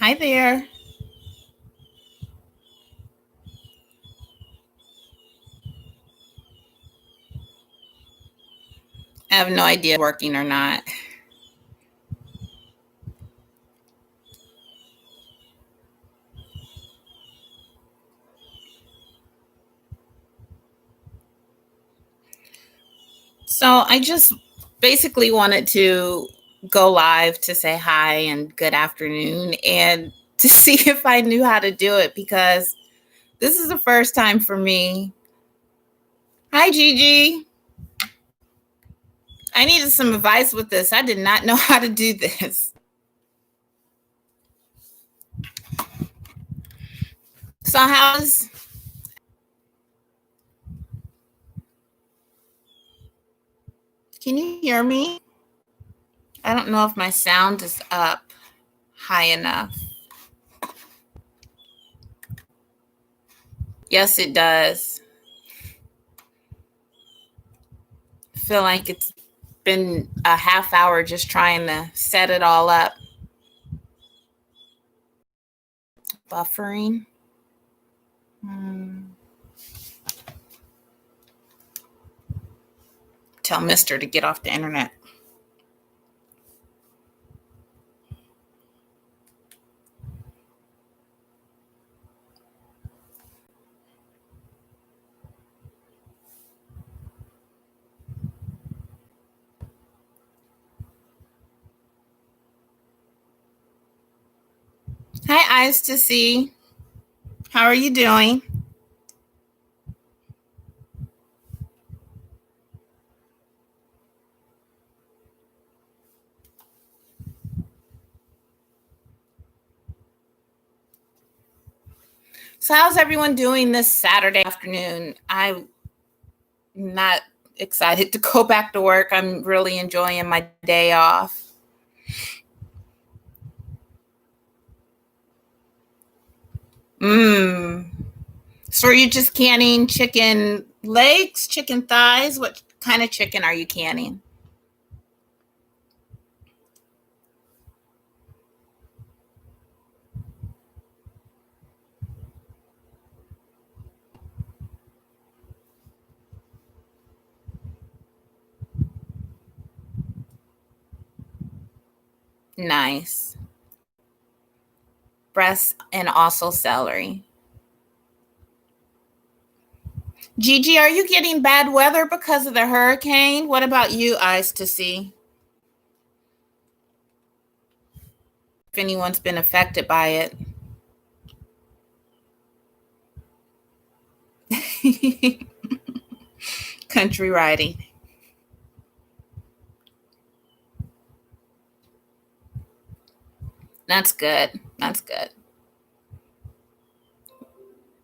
Hi there. I have no idea working or not. So I just basically wanted to go live to say hi and good afternoon and to see if I knew how to do it because this is the first time for me. Hi, Gigi. I needed some advice with this. I did not know how to do this. So, can you hear me? I don't know if my sound is up high enough. Yes, it does. I feel like it's been a half hour just trying to set it all up. Buffering. Hmm. Tell Mister to get off the internet. Hi, Eyes to See. How are you doing? So, how's everyone doing this Saturday afternoon? I'm not excited to go back to work. I'm really enjoying my day off. Mmm. So, are you just canning chicken legs, chicken thighs? What kind of chicken are you canning? Nice. Breast and also celery. Gigi, are you getting bad weather because of the hurricane? What about you, Eyes to See? If anyone's been affected by it. Country riding. That's good. That's good.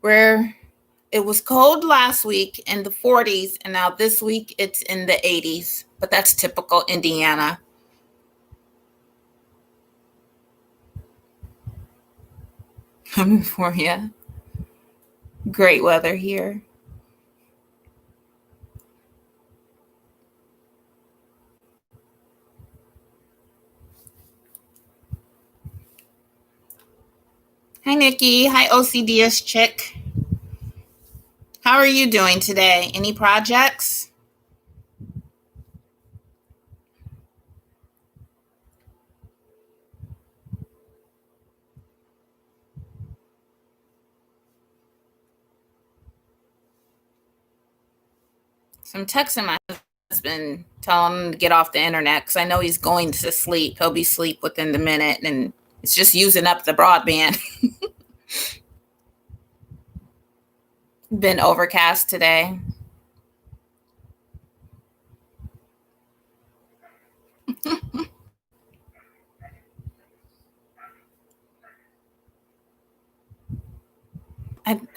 Where it was cold last week in the 40s, and now this week it's in the 80s. But that's typical Indiana. Coming for you. Great weather here. Hi, Nikki. Hi, OCDS chick. How are you doing today? Any projects? So I'm texting my husband, telling him to get off the internet because I know he's going to sleep. He'll be asleep within the minute, and it's just using up the broadband. Been overcast today.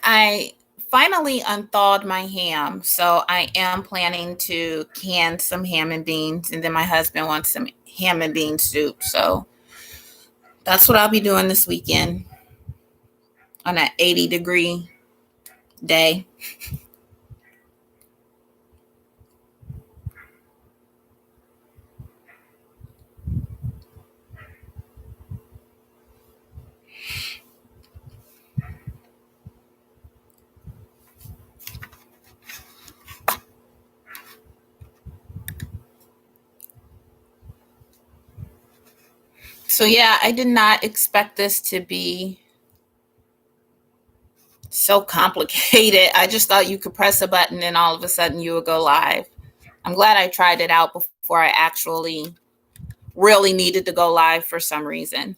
I finally unthawed my ham, so I am planning to can some ham and beans, and then my husband wants some ham and bean soup. So that's what I'll be doing this weekend on an 80-degree day. So yeah, I did not expect this to be so complicated. I just thought you could press a button and all of a sudden you would go live. I'm glad I tried it out before I actually really needed to go live for some reason.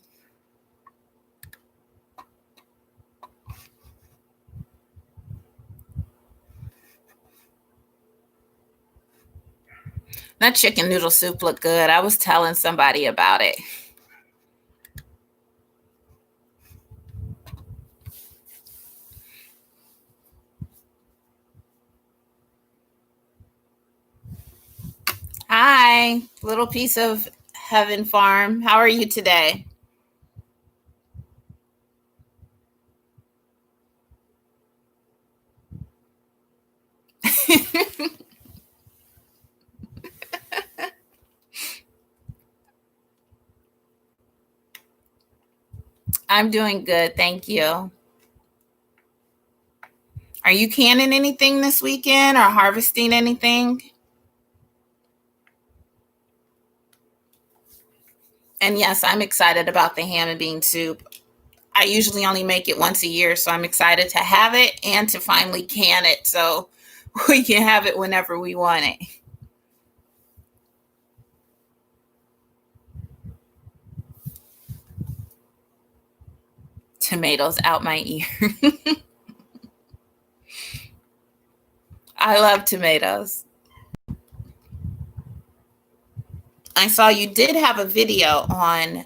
That chicken noodle soup looked good. I was telling somebody about it. Hi, little piece of heaven farm. How are you today? I'm doing good, thank you. Are you canning anything this weekend or harvesting anything? And yes, I'm excited about the ham and bean soup. I usually only make it once a year, so I'm excited to have it and to finally can it so we can have it whenever we want it. Tomatoes out my ear. I love tomatoes. I saw you did have a video on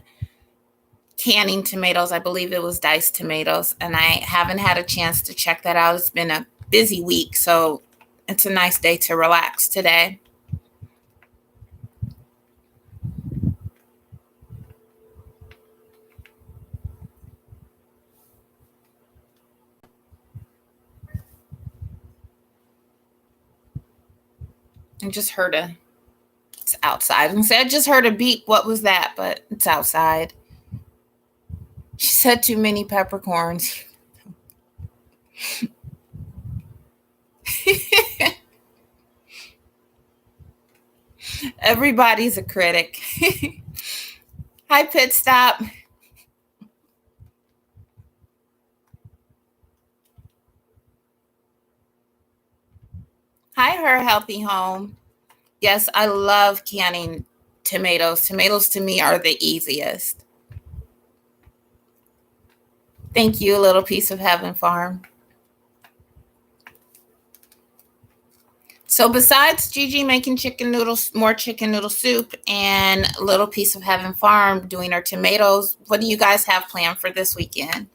canning tomatoes. I believe it was diced tomatoes, and I haven't had a chance to check that out. It's been a busy week, so it's a nice day to relax today. I just heard it's outside. And said, I just heard a beep. What was that? But it's outside. She said too many peppercorns. Everybody's a critic. Hi, Pit Stop. Hi, Her Healthy Home. Yes, I love canning tomatoes. Tomatoes to me are the easiest. Thank you, Little Piece of Heaven Farm. So besides Gigi making chicken noodles, more chicken noodle soup, and Little Piece of Heaven Farm doing our tomatoes, what do you guys have planned for this weekend?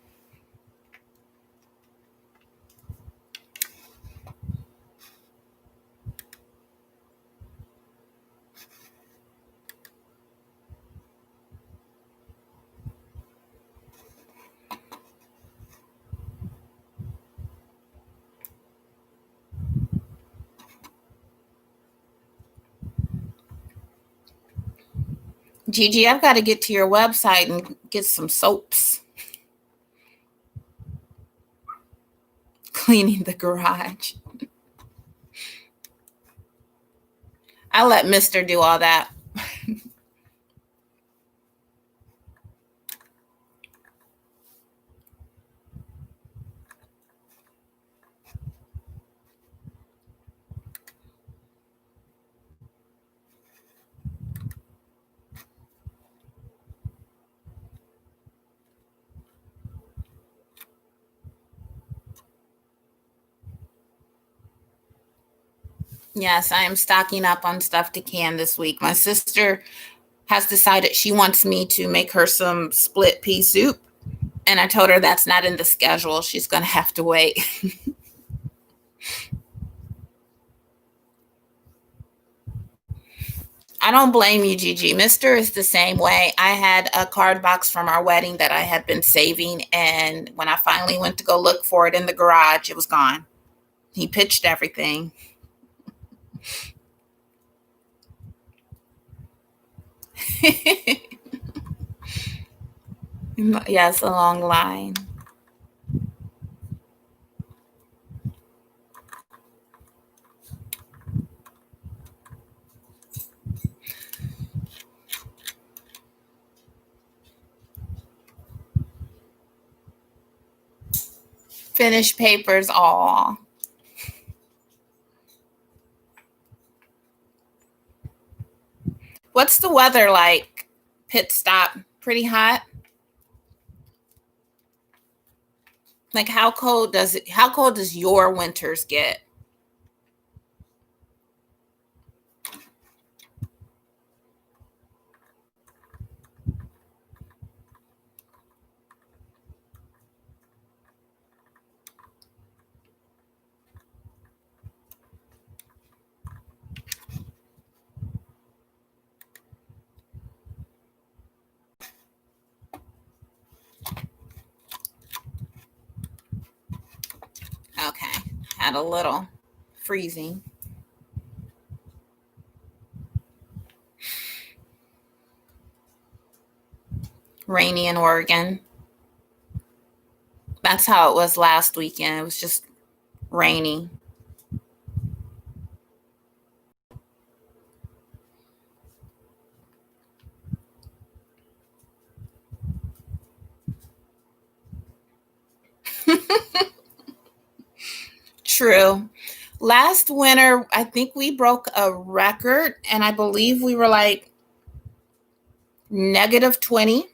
Gigi, I've got to get to your website and get some soaps. Cleaning the garage. I let Mister do all that. Yes, I am stocking up on stuff to can this week. My sister has decided she wants me to make her some split pea soup. And I told her that's not in the schedule. She's going to have to wait. I don't blame you, Gigi. Mister is the same way. I had a card box from our wedding that I had been saving. And when I finally went to go look for it in the garage, it was gone. He pitched everything. Yes, a long line. Unfinished papers. Aw. What's the weather like? Pit stop. Pretty hot? Like how cold does your winters get? Okay. Had a little freezing. Rainy in Oregon. That's how it was last weekend. It was just rainy. True. Last winter, I think we broke a record, and I believe we were like -20.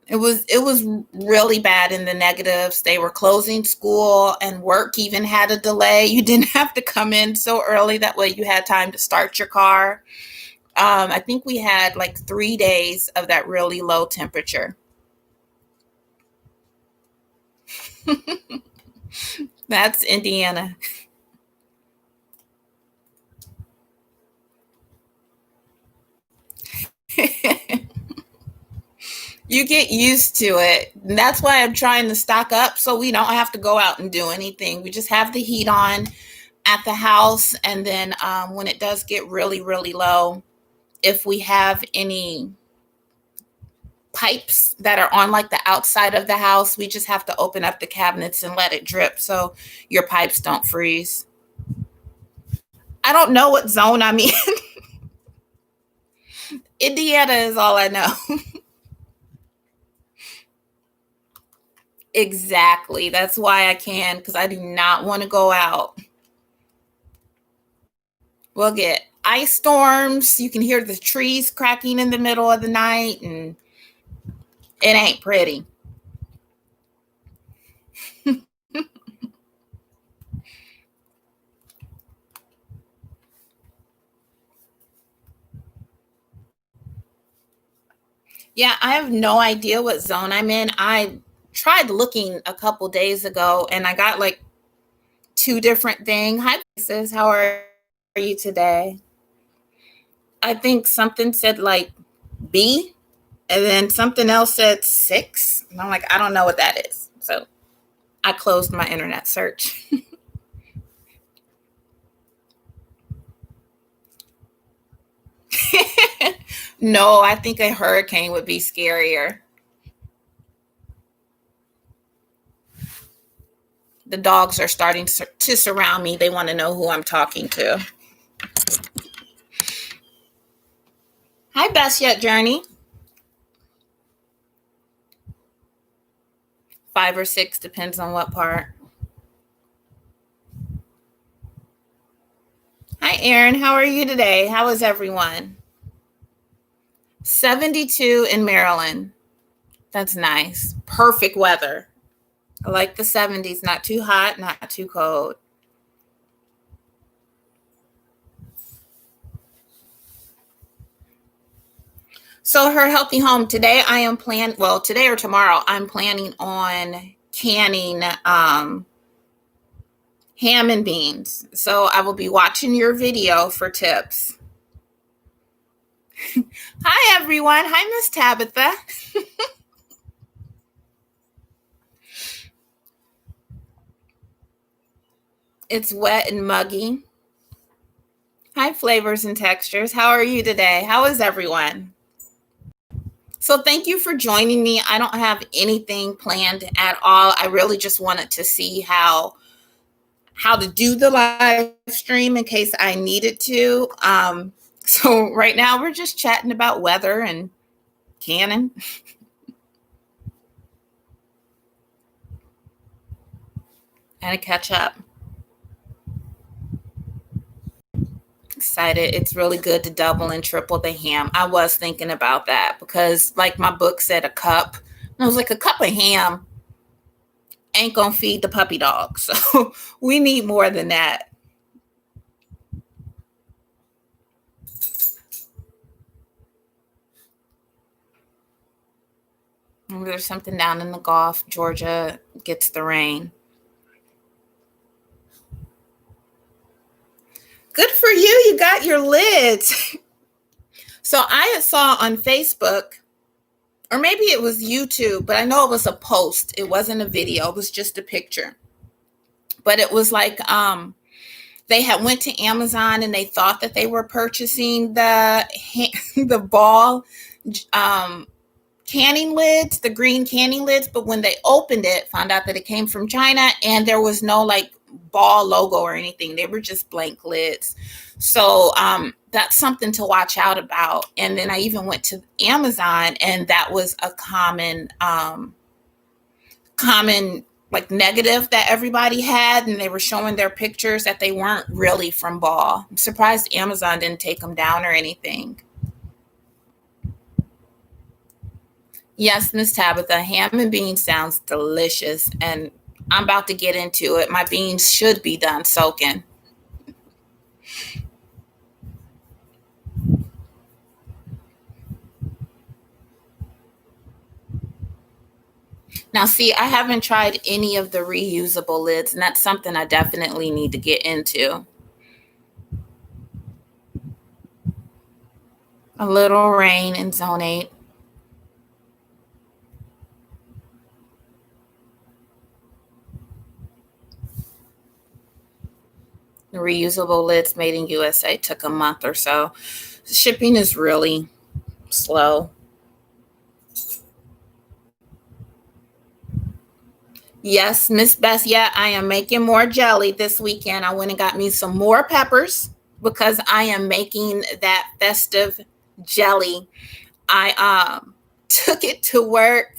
It was really bad in the negatives. They were closing school and work even had a delay. You didn't have to come in so early. That way you had time to start your car. I think we had like 3 days of that really low temperature. That's Indiana. You get used to it. And that's why I'm trying to stock up so we don't have to go out and do anything. We just have the heat on at the house. And then when it does get really, really low, if we have any pipes that are on like the outside of the house, we just have to open up the cabinets and let it drip so your pipes don't freeze. I don't know what zone I'm in. Indiana is all I know. Exactly. That's why I can, because I do not want to go out. We'll get ice storms. You can hear the trees cracking in the middle of the night, and it ain't pretty. Yeah, I have no idea what zone I'm in. I tried looking a couple days ago and I got like two different things. Hi, Sis. How are you today? I think something said like B, and then something else said 6. And I'm like, I don't know what that is. So I closed my internet search. No, I think a hurricane would be scarier. The dogs are starting to surround me. They want to know who I'm talking to. Hi, Best Yet Journey. 5 or 6, depends on what part. Hi, Erin. How are you today? How is everyone? 72 in Maryland. That's nice. Perfect weather. I like the 70s. Not too hot, not too cold. So her healthy home today, I am today or tomorrow, I'm planning on canning ham and beans. So I will be watching your video for tips. Hi, everyone. Hi, Miss Tabitha. It's wet and muggy. Hi, Flavors and Textures. How are you today? How is everyone? So thank you for joining me. I don't have anything planned at all. I really just wanted to see how to do the live stream in case I needed to. So right now we're just chatting about weather and canning. And catch up. Excited. It's really good to double and triple the ham. I was thinking about that because, like my book said, a cup. And I was like, a cup of ham ain't gonna feed the puppy dog. So we need more than that. There's something down in the Gulf. Georgia gets the rain. Good for you. You got your lids. So I saw on Facebook, or maybe it was YouTube, but I know it was a post. It wasn't a video. It was just a picture. But it was like they had went to Amazon and they thought that they were purchasing the ball um, canning lids, the green canning lids, but when they opened it, found out that it came from China and there was no like ball logo or anything. They were just blank lids. So that's something to watch out about. And then I even went to Amazon, and that was a common like negative that everybody had, and they were showing their pictures that they weren't really from Ball. I'm surprised Amazon didn't take them down or anything. Yes, Miss Tabitha, ham and beans sounds delicious, and I'm about to get into it. My beans should be done soaking. Now, see, I haven't tried any of the reusable lids, and that's something I definitely need to get into. A little rain in zone 8. The reusable lids made in USA took a month or so. Shipping is really slow. Yes, Miss Bess. Yeah, I am making more jelly this weekend. I went and got me some more peppers because I am making that festive jelly. I took it to work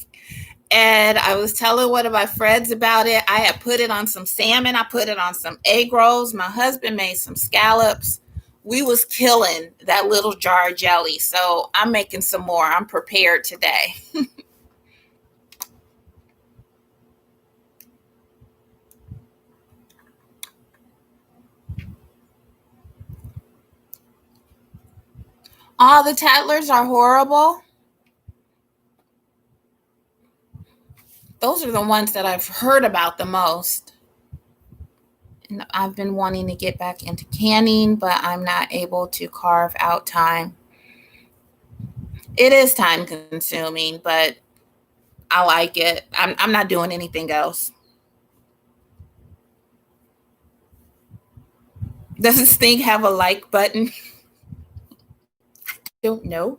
and I was telling one of my friends about it. I had put it on some salmon. I put it on some egg rolls. My husband made some scallops. We was killing that little jar of jelly. So I'm making some more. I'm prepared today. All the tattlers are horrible. Those are the ones that I've heard about the most. And I've been wanting to get back into canning, but I'm not able to carve out time. It is time consuming, but I like it. I'm not doing anything else. Does this thing have a like button? Don't know.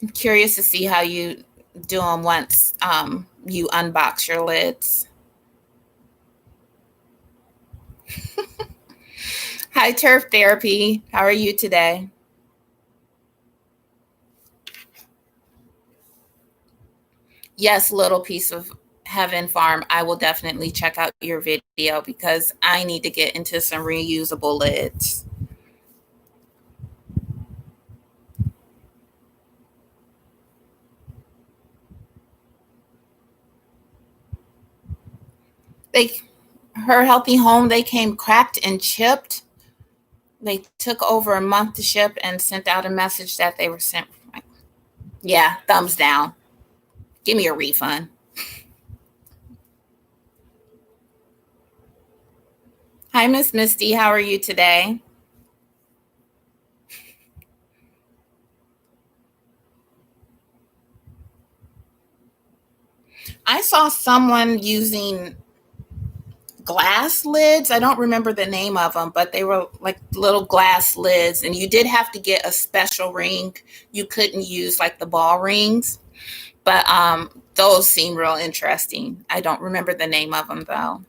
I'm curious to see how you do them once you unbox your lids. Hi, Turf Therapy. How are you today? Yes, Little Piece of Heaven Farm. I will definitely check out your video because I need to get into some reusable lids. They Her healthy home, they came cracked and chipped. They took over a month to ship and sent out a message that they were sent. Yeah, thumbs down. Give me a refund. Hi, Miss Misty. How are you today? I saw someone using glass lids. I don't remember the name of them, but they were like little glass lids, and you did have to get a special ring. You couldn't use like the ball rings, but those seem real interesting. I don't remember the name of them though.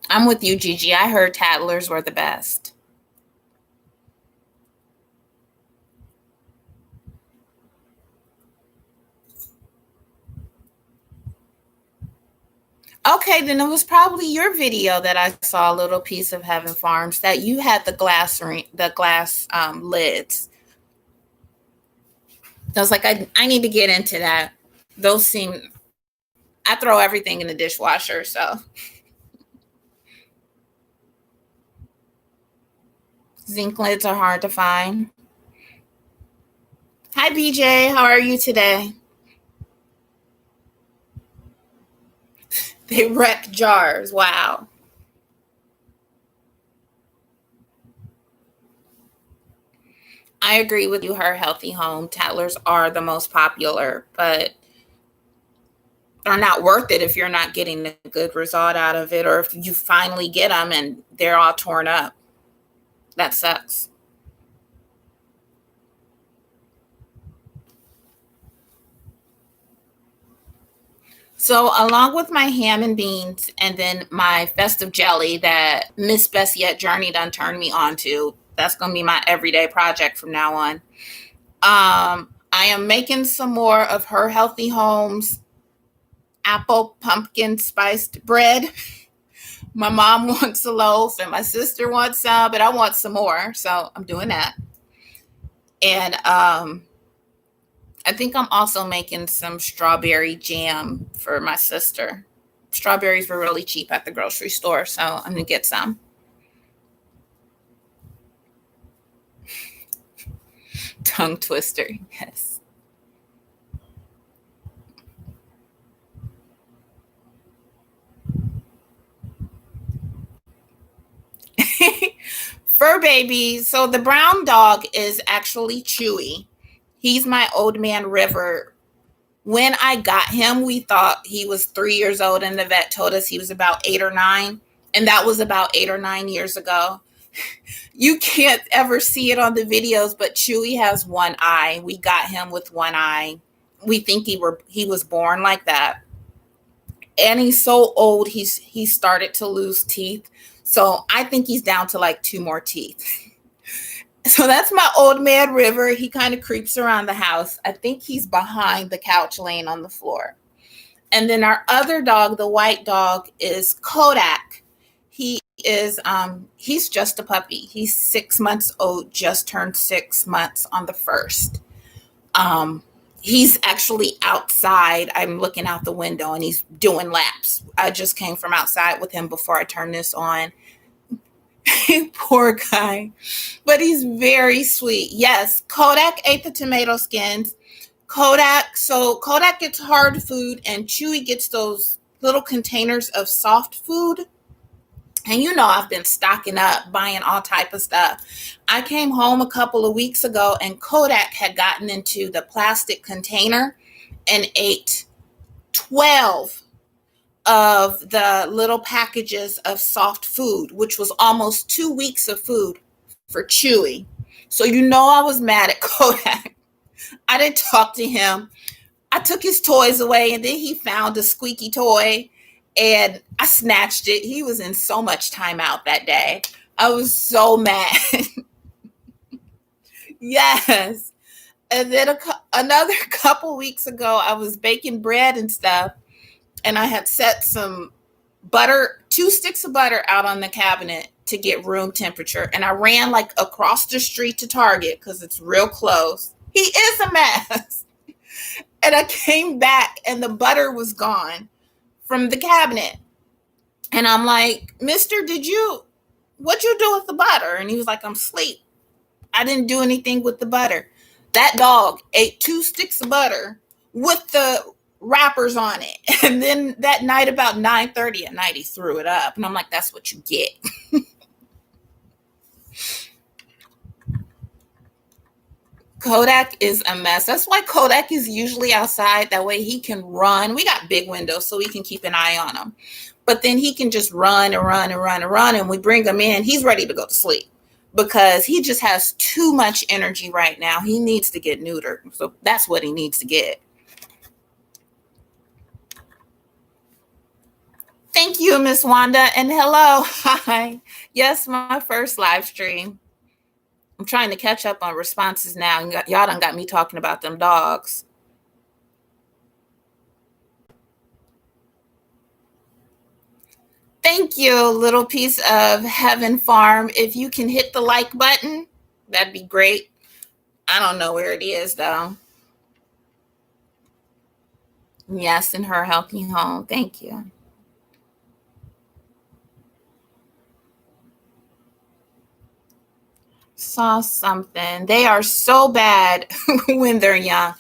I'm with you, Gigi. I heard tattlers were the best. Okay, then it was probably your video that I saw a little piece of Heaven Farms that you had the glass lids. I was like, I need to get into that. Those seem, I throw everything in the dishwasher, so zinc lids are hard to find. Hi, BJ. How are you today? They wreck jars. Wow. I agree with you. Her healthy home tattlers are the most popular, but are not worth it if you're not getting a good result out of it, or if you finally get them and they're all torn up. That sucks. So, along with my ham and beans and then my festive jelly that Miss Bessie at Journey done turned me on to, that's going to be my everyday project from now on. I am making some more of Her Healthy Homes apple pumpkin spiced bread. My mom wants a loaf and my sister wants some, but I want some more. So I'm doing that. And I think I'm also making some strawberry jam for my sister. Strawberries were really cheap at the grocery store, so I'm going to get some. Tongue twister, yes. Fur baby. So the brown dog is actually Chewy. He's my old man River. When I got him, we thought he was 3 years old, and the vet told us he was about 8 or 9. And that was about 8 or 9 years ago. You can't ever see it on the videos, but Chewy has one eye. We got him with one eye. We think he was born like that. And he's so old, he started to lose teeth. So I think he's down to like two more teeth. So that's my old man River. He kind of creeps around the house. I think he's behind the couch laying on the floor. And then our other dog, the white dog, is Kodak. He's just a puppy. He's 6 months old, just turned 6 months on the first. He's actually outside. I'm looking out the window and he's doing laps. I just came from outside with him before I turned this on. Poor guy. But he's very sweet. Yes, Kodak ate the tomato skins. Kodak gets hard food and Chewy gets those little containers of soft food. And I've been stocking up, buying all type of stuff. I came home a couple of weeks ago and Kodak had gotten into the plastic container and ate 12 of the little packages of soft food, which was almost 2 weeks of food for Chewy. So I was mad at Kodak. I didn't talk to him. I took his toys away and then he found a squeaky toy and I snatched it. He was in so much timeout that day. I was so mad. Yes. And then another couple weeks ago, I was baking bread and stuff, and I had set some butter, 2 sticks of butter out on the cabinet to get room temperature. And I ran like across the street to Target because it's real close. He is a mess. And I came back and the butter was gone from the cabinet. And I'm like, Mister, what'd you do with the butter? And he was like, I'm asleep. I didn't do anything with the butter. That dog ate 2 sticks of butter with the wrappers on it. And then that night about 9:30 at night, he threw it up. And I'm like, that's what you get. Kodak is a mess. That's why Kodak is usually outside. That way he can run. We got big windows so we can keep an eye on him. But then he can just run and run and run and run. And we bring him in. He's ready to go to sleep because he just has too much energy right now. He needs to get neutered. So that's what he needs to get. Thank you, Miss Wanda, and hello. Hi. Yes, my first live stream. I'm trying to catch up on responses now. Y'all done got me talking about them dogs. Thank you, little piece of heaven farm. If you can hit the like button, that'd be great. I don't know where it is though. Yes, in her healthy home. Thank you. Saw something. They are so bad when they're young.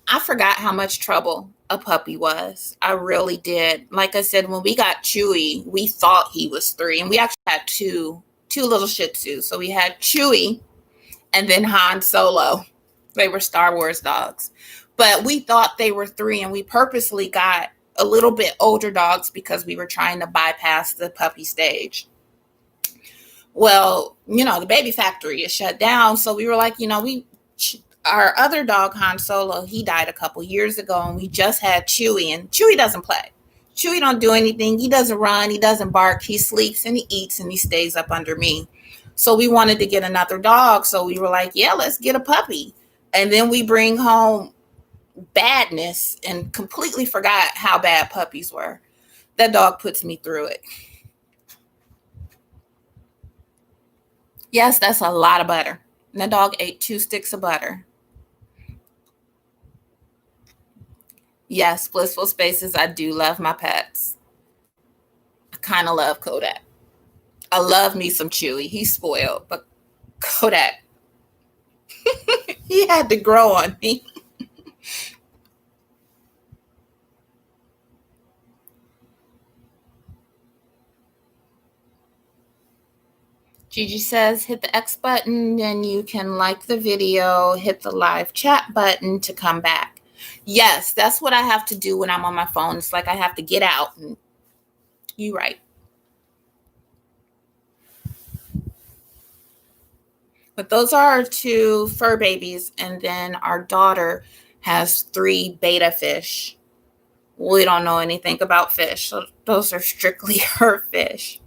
I forgot how much trouble a puppy was. I really did. Like I said, when we got Chewy, we thought he was 3, and we actually had two little Shih Tzus. So we had Chewy and then Han Solo. They were Star Wars dogs, but we thought they were 3, and we purposely got a little bit older dogs because we were trying to bypass the puppy stage. Well, the baby factory is shut down, so we were like, we our other dog Han Solo, he died a couple years ago, and we just had Chewy, and Chewy doesn't play. Chewy don't do anything. He doesn't run. He doesn't bark. He sleeps and he eats and he stays up under me. So we wanted to get another dog. So we were like, yeah, let's get a puppy. And then we bring home badness and completely forgot how bad puppies were. That dog puts me through it. Yes, that's a lot of butter. And that dog ate 2 sticks of butter. Yes, blissful spaces. I do love my pets. I kind of love Kodak. I love me some Chewy. He's spoiled, but Kodak, he had to grow on me. Gigi says, hit the X button, then you can like the video, hit the live chat button to come back. Yes, that's what I have to do when I'm on my phone. It's like I have to get out. And you right. But those are our 2 fur babies, and then our daughter has 3 beta fish. We don't know anything about fish, so those are strictly her fish.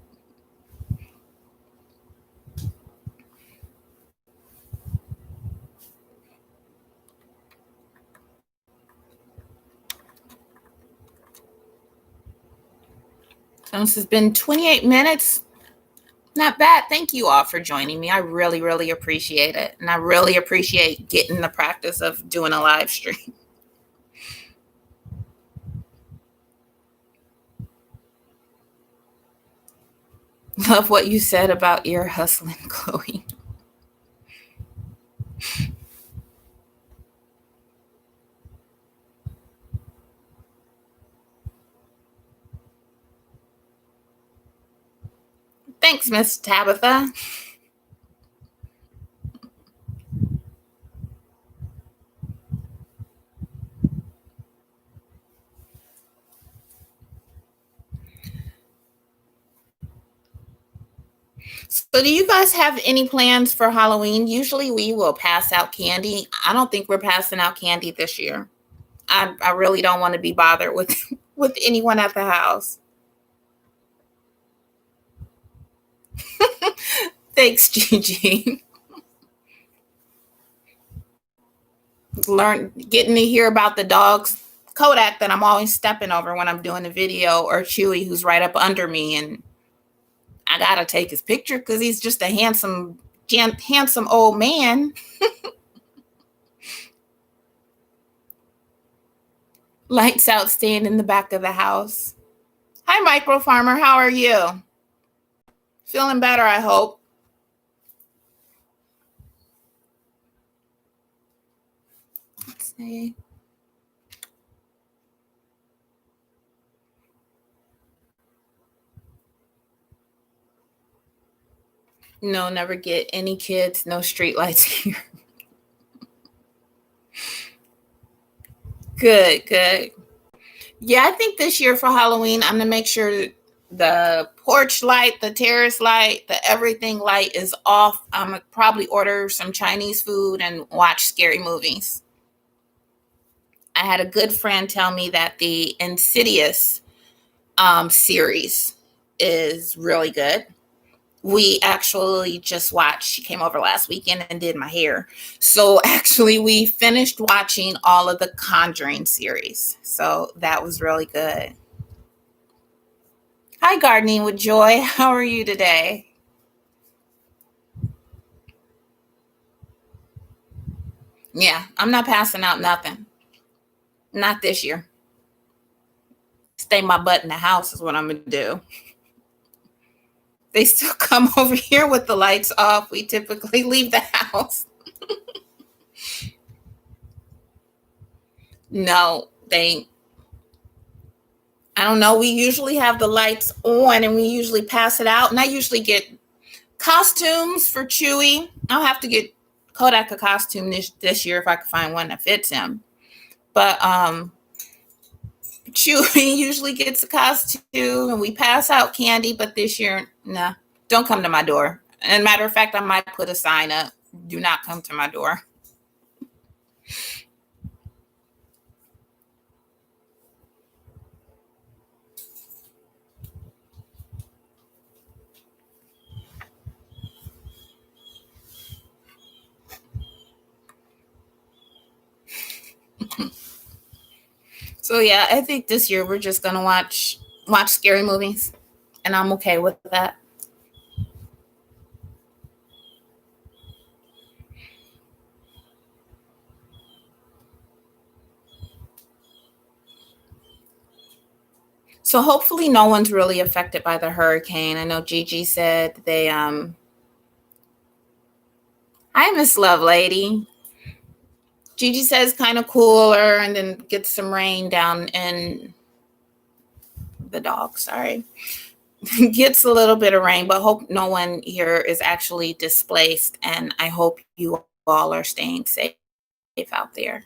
So this has been 28 minutes. Not bad. Thank you all for joining me. I really, really appreciate it. And I really appreciate getting the practice of doing a live stream. Love what you said about ear hustling, Chloe. Thanks, Miss Tabitha. So, do you guys have any plans for Halloween? Usually we will pass out candy. I don't think we're passing out candy this year. I really don't want to be bothered with with anyone at the house. Thanks, Gigi. Learn getting to hear about the dogs Kodak that I'm always stepping over when I'm doing a video, or Chewy who's right up under me, and I gotta take his picture because he's just a handsome old man. Lights out, staying in the back of the house. Hi, Micro Farmer. How are you? Feeling better, I hope. Let's see. No, never get any kids, no street lights here. Good, good. Yeah, I think this year for Halloween, I'm gonna make sure the porch light, the terrace light, the everything light is off. I'm gonna probably order some Chinese food and watch scary movies. I had a good friend tell me that the Insidious series is really good. We actually just watched, she came over last weekend and did my hair. So actually, we finished watching all of the Conjuring series. So that was really good. Hi, Gardening with Joy. How are you today? Yeah, I'm not passing out nothing. Not this year. Stay my butt in the house is what I'm going to do. They still come over here with the lights off. We typically leave the house. No, I don't know. We usually have the lights on and we usually pass it out. And I usually get costumes for Chewy. I'll have to get Kodak a costume this year if I can find one that fits him. But Chewy usually gets a costume and we pass out candy. But this year, nah, don't come to my door. And matter of fact, I might put a sign up. Do not come to my door. So yeah, I think this year we're just gonna watch scary movies, and I'm okay with that. So hopefully no one's really affected by the hurricane. I know Gigi said they hi Miss Lovelady. Gigi says kind of cooler and then gets some rain down in the dog, sorry. Gets a little bit of rain, but hope no one here is actually displaced and I hope you all are staying safe out there.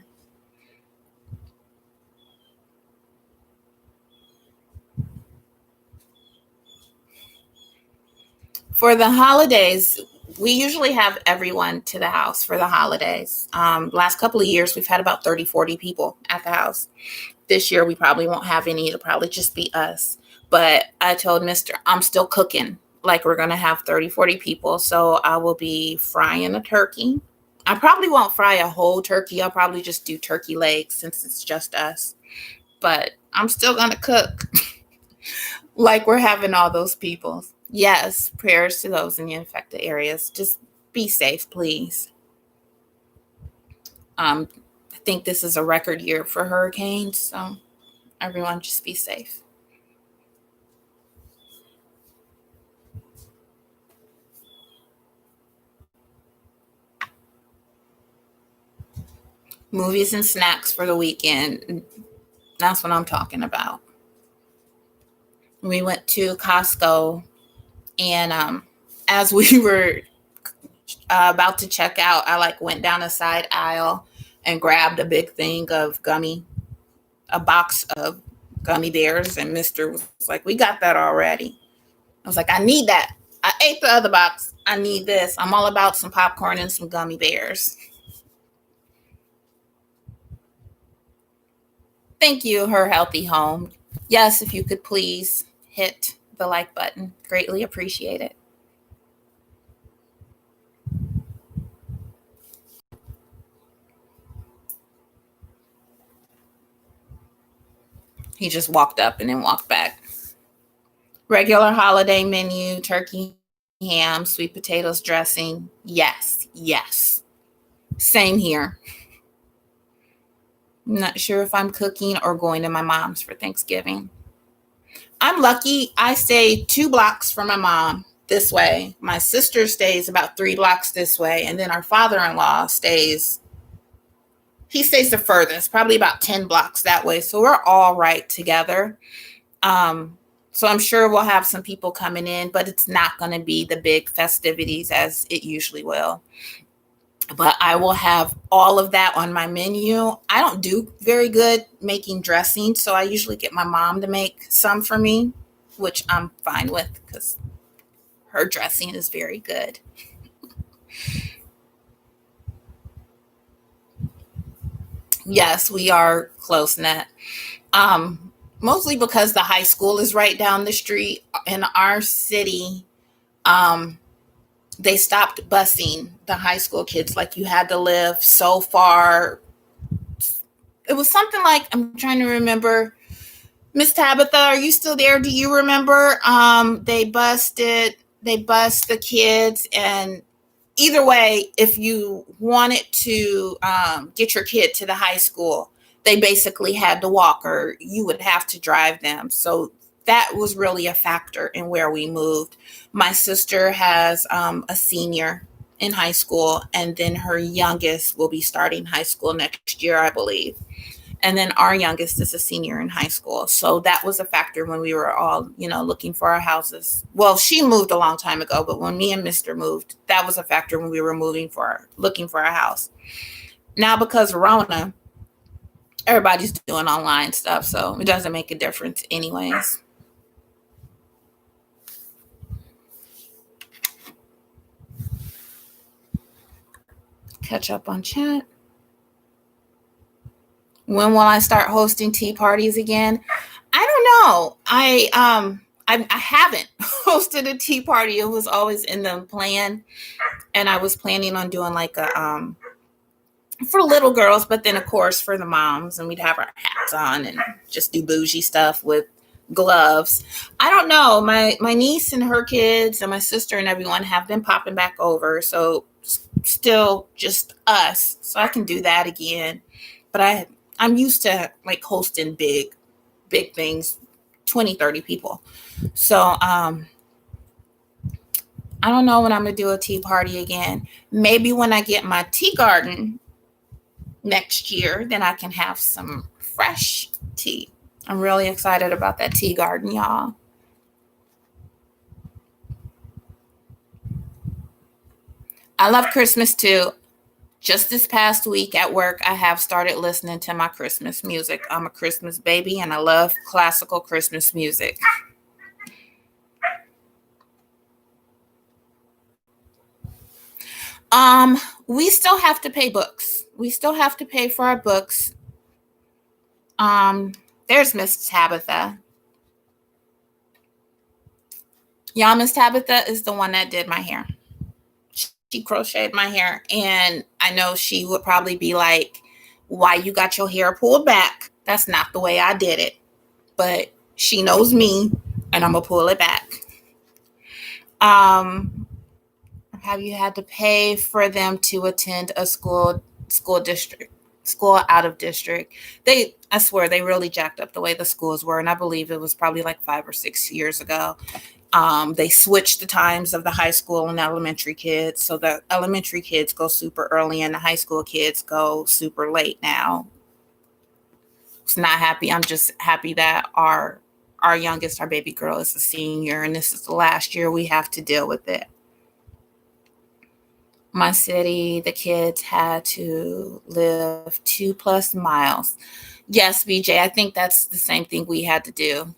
For the holidays, we usually have everyone to the house for the holidays. Last couple of years, we've had about 30, 40 people at the house. This year, we probably won't have any. It'll probably just be us. But I told Mr. I'm still cooking. Like we're going to have 30, 40 people. So I will be frying a turkey. I probably won't fry a whole turkey. I'll probably just do turkey legs since it's just us. But I'm still going to cook like we're having all those people. Yes, prayers to those in the affected areas. Just be safe, please. I think this is a record year for hurricanes, so everyone just be safe. Movies and snacks for the weekend. That's what I'm talking about. We went to Costco, and as we were about to check out, I like went down a side aisle and grabbed a big thing of a box of gummy bears, and Mister was like, "We got that already." I was like, "I need that. I ate the other box. I need this. I'm all about some popcorn and some gummy bears." Thank you, Her Healthy Home. Yes, if you could please hit the like button, greatly appreciate it. He just walked up and then walked back. Regular holiday menu, turkey, ham, sweet potatoes, dressing. Yes, yes. Same here. I'm not sure if I'm cooking or going to my mom's for Thanksgiving. I'm lucky. I stay 2 blocks from my mom this way. My sister stays about 3 blocks this way. And then our father in law he stays the furthest, probably about 10 blocks that way. So we're all right together. Um, so I'm sure we'll have some people coming in, but it's not going to be the big festivities as it usually will. But I will have all of that on my menu. I don't do very good making dressing, so I usually get my mom to make some for me, which I'm fine with because her dressing is very good. Yes, we are close knit. mostly because the high school is right down the street in our city. Um, they stopped busing the high school kids. Like you had to live so far. It was something like, I'm trying to remember. Miss Tabitha, are you still there? Do you remember? They bust the kids, and either way, if you wanted to get your kid to the high school, they basically had to walk, or you would have to drive them. So that was really a factor in where we moved. My sister has a senior in high school, and then her youngest will be starting high school next year, I believe. And then our youngest is a senior in high school. So that was a factor when we were all, looking for our houses. Well, she moved a long time ago, but when me and Mr. moved, that was a factor when we were looking for a house. Now, because Rona, everybody's doing online stuff, so it doesn't make a difference anyways. Catch up on chat. When will I start hosting tea parties again? I don't know. I haven't hosted a tea party. It was always in the plan, and I was planning on doing like a for little girls, but then of course for the moms, and we'd have our hats on and just do bougie stuff with gloves. I don't know. My niece and her kids and my sister and everyone have been popping back over, so still just us. So I can do that again. But I'm used to like hosting big things, 20, 30 people. So I don't know when I'm gonna do a tea party again. Maybe when I get my tea garden next year, then I can have some fresh tea. I'm really excited about that tea garden, y'all. I love Christmas too. Just this past week at work, I have started listening to my Christmas music. I'm a Christmas baby and I love classical Christmas music. Um, we still have to pay books. We still have to pay for our books. Um, there's Miss Tabitha. Y'all, Miss Tabitha is the one that did my hair. She crocheted my hair, and I know she would probably be like, why you got your hair pulled back? That's not the way I did it. But she knows me, and I'm gonna pull it back. Um, have you had to pay for them to attend a school out of district? I swear they really jacked up the way the schools were, and I believe it was probably like 5 or 6 years ago. They switched the times of the high school and elementary kids, so the elementary kids go super early and the high school kids go super late now. It's not happy. I'm just happy that our youngest, our baby girl, is a senior, and this is the last year we have to deal with it. My city, the kids had to live 2+ miles. Yes, BJ, I think that's the same thing we had to do.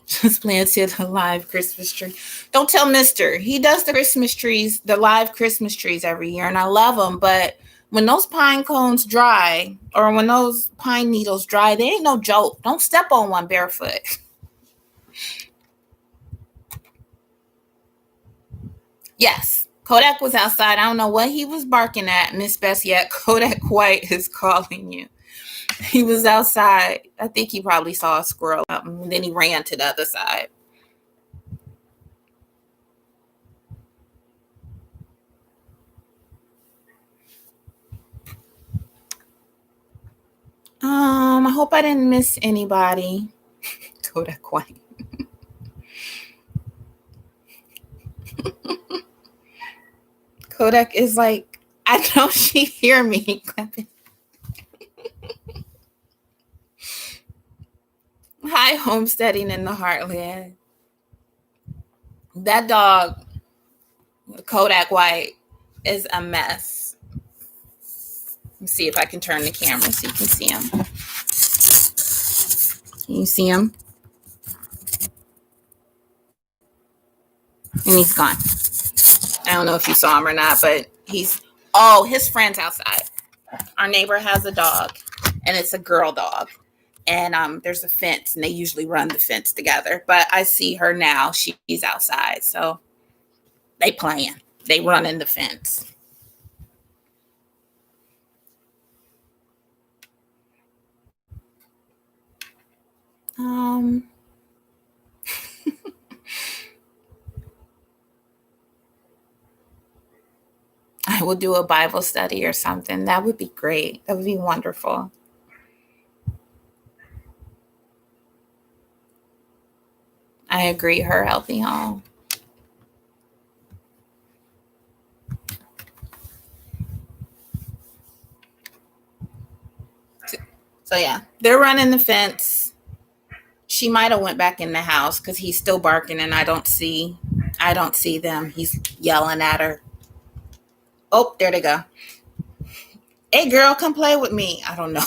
Just planted a live Christmas tree. Don't tell Mister. He does the Christmas trees, the live Christmas trees every year, and I love them. But when those pine cones dry, or when those pine needles dry, they ain't no joke. Don't step on one barefoot. Yes, Kodak was outside. I don't know what he was barking at, Miss Bessie. At Kodak White is calling you. He was outside. I think he probably saw a squirrel, and then he ran to the other side. I hope I didn't miss anybody. Kodak White. Kodak is like, I know she hear me. Hi, homesteading in the heartland. That dog, Kodak White, is a mess. Let me see if I can turn the camera so you can see him. Can you see him? And he's gone. I don't know if you saw him or not, but his friend's outside. Our neighbor has a dog, and it's a girl dog. And there's a fence, and they usually run the fence together. But I see her now; she's outside, so they playing. They run in the fence. Um, I will do a Bible study or something. That would be great. That would be wonderful. I agree. Her healthy home. So yeah, they're running the fence. She might have went back in the house because he's still barking, and I don't see them. He's yelling at her. Oh, there they go. Hey, girl, come play with me. I don't know.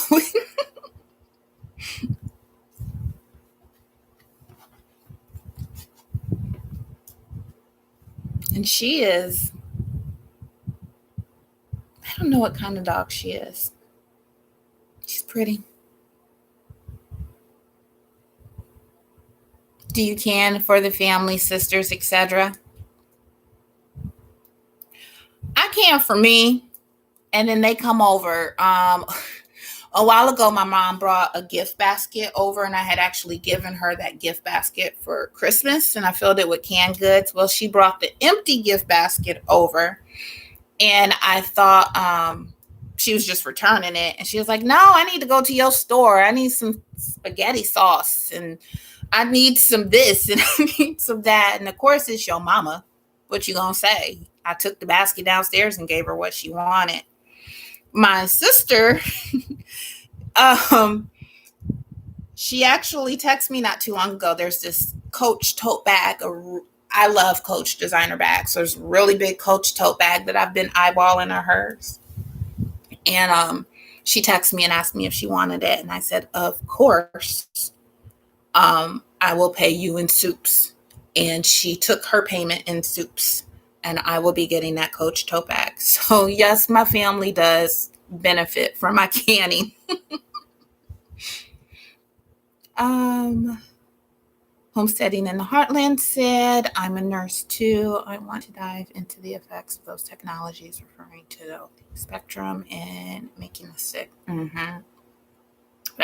And she is. I don't know what kind of dog she is. She's pretty. Do you can for the family, sisters, etc.? I can for me, and then they come over. A while ago, my mom brought a gift basket over, and I had actually given her that gift basket for Christmas, and I filled it with canned goods. Well, she brought the empty gift basket over, and I thought she was just returning it. And she was like, "No, I need to go to your store. I need some spaghetti sauce, and I need some this, and I need some that." And of course, it's your mama. What you gonna say? I took the basket downstairs and gave her what she wanted. My sister, um, she actually texted me not too long ago. There's this Coach tote bag. I love Coach designer bags. So there's a really big Coach tote bag that I've been eyeballing of hers. And she texted me and asked me if she wanted it. And I said, of course, I will pay you in soups. And she took her payment in soups. And I will be getting that Coach tote bag. So, yes, my family does benefit from my canning. Um, Homesteading in the Heartland said, I'm a nurse too. I want to dive into the effects of those technologies, referring to the spectrum and making us sick. But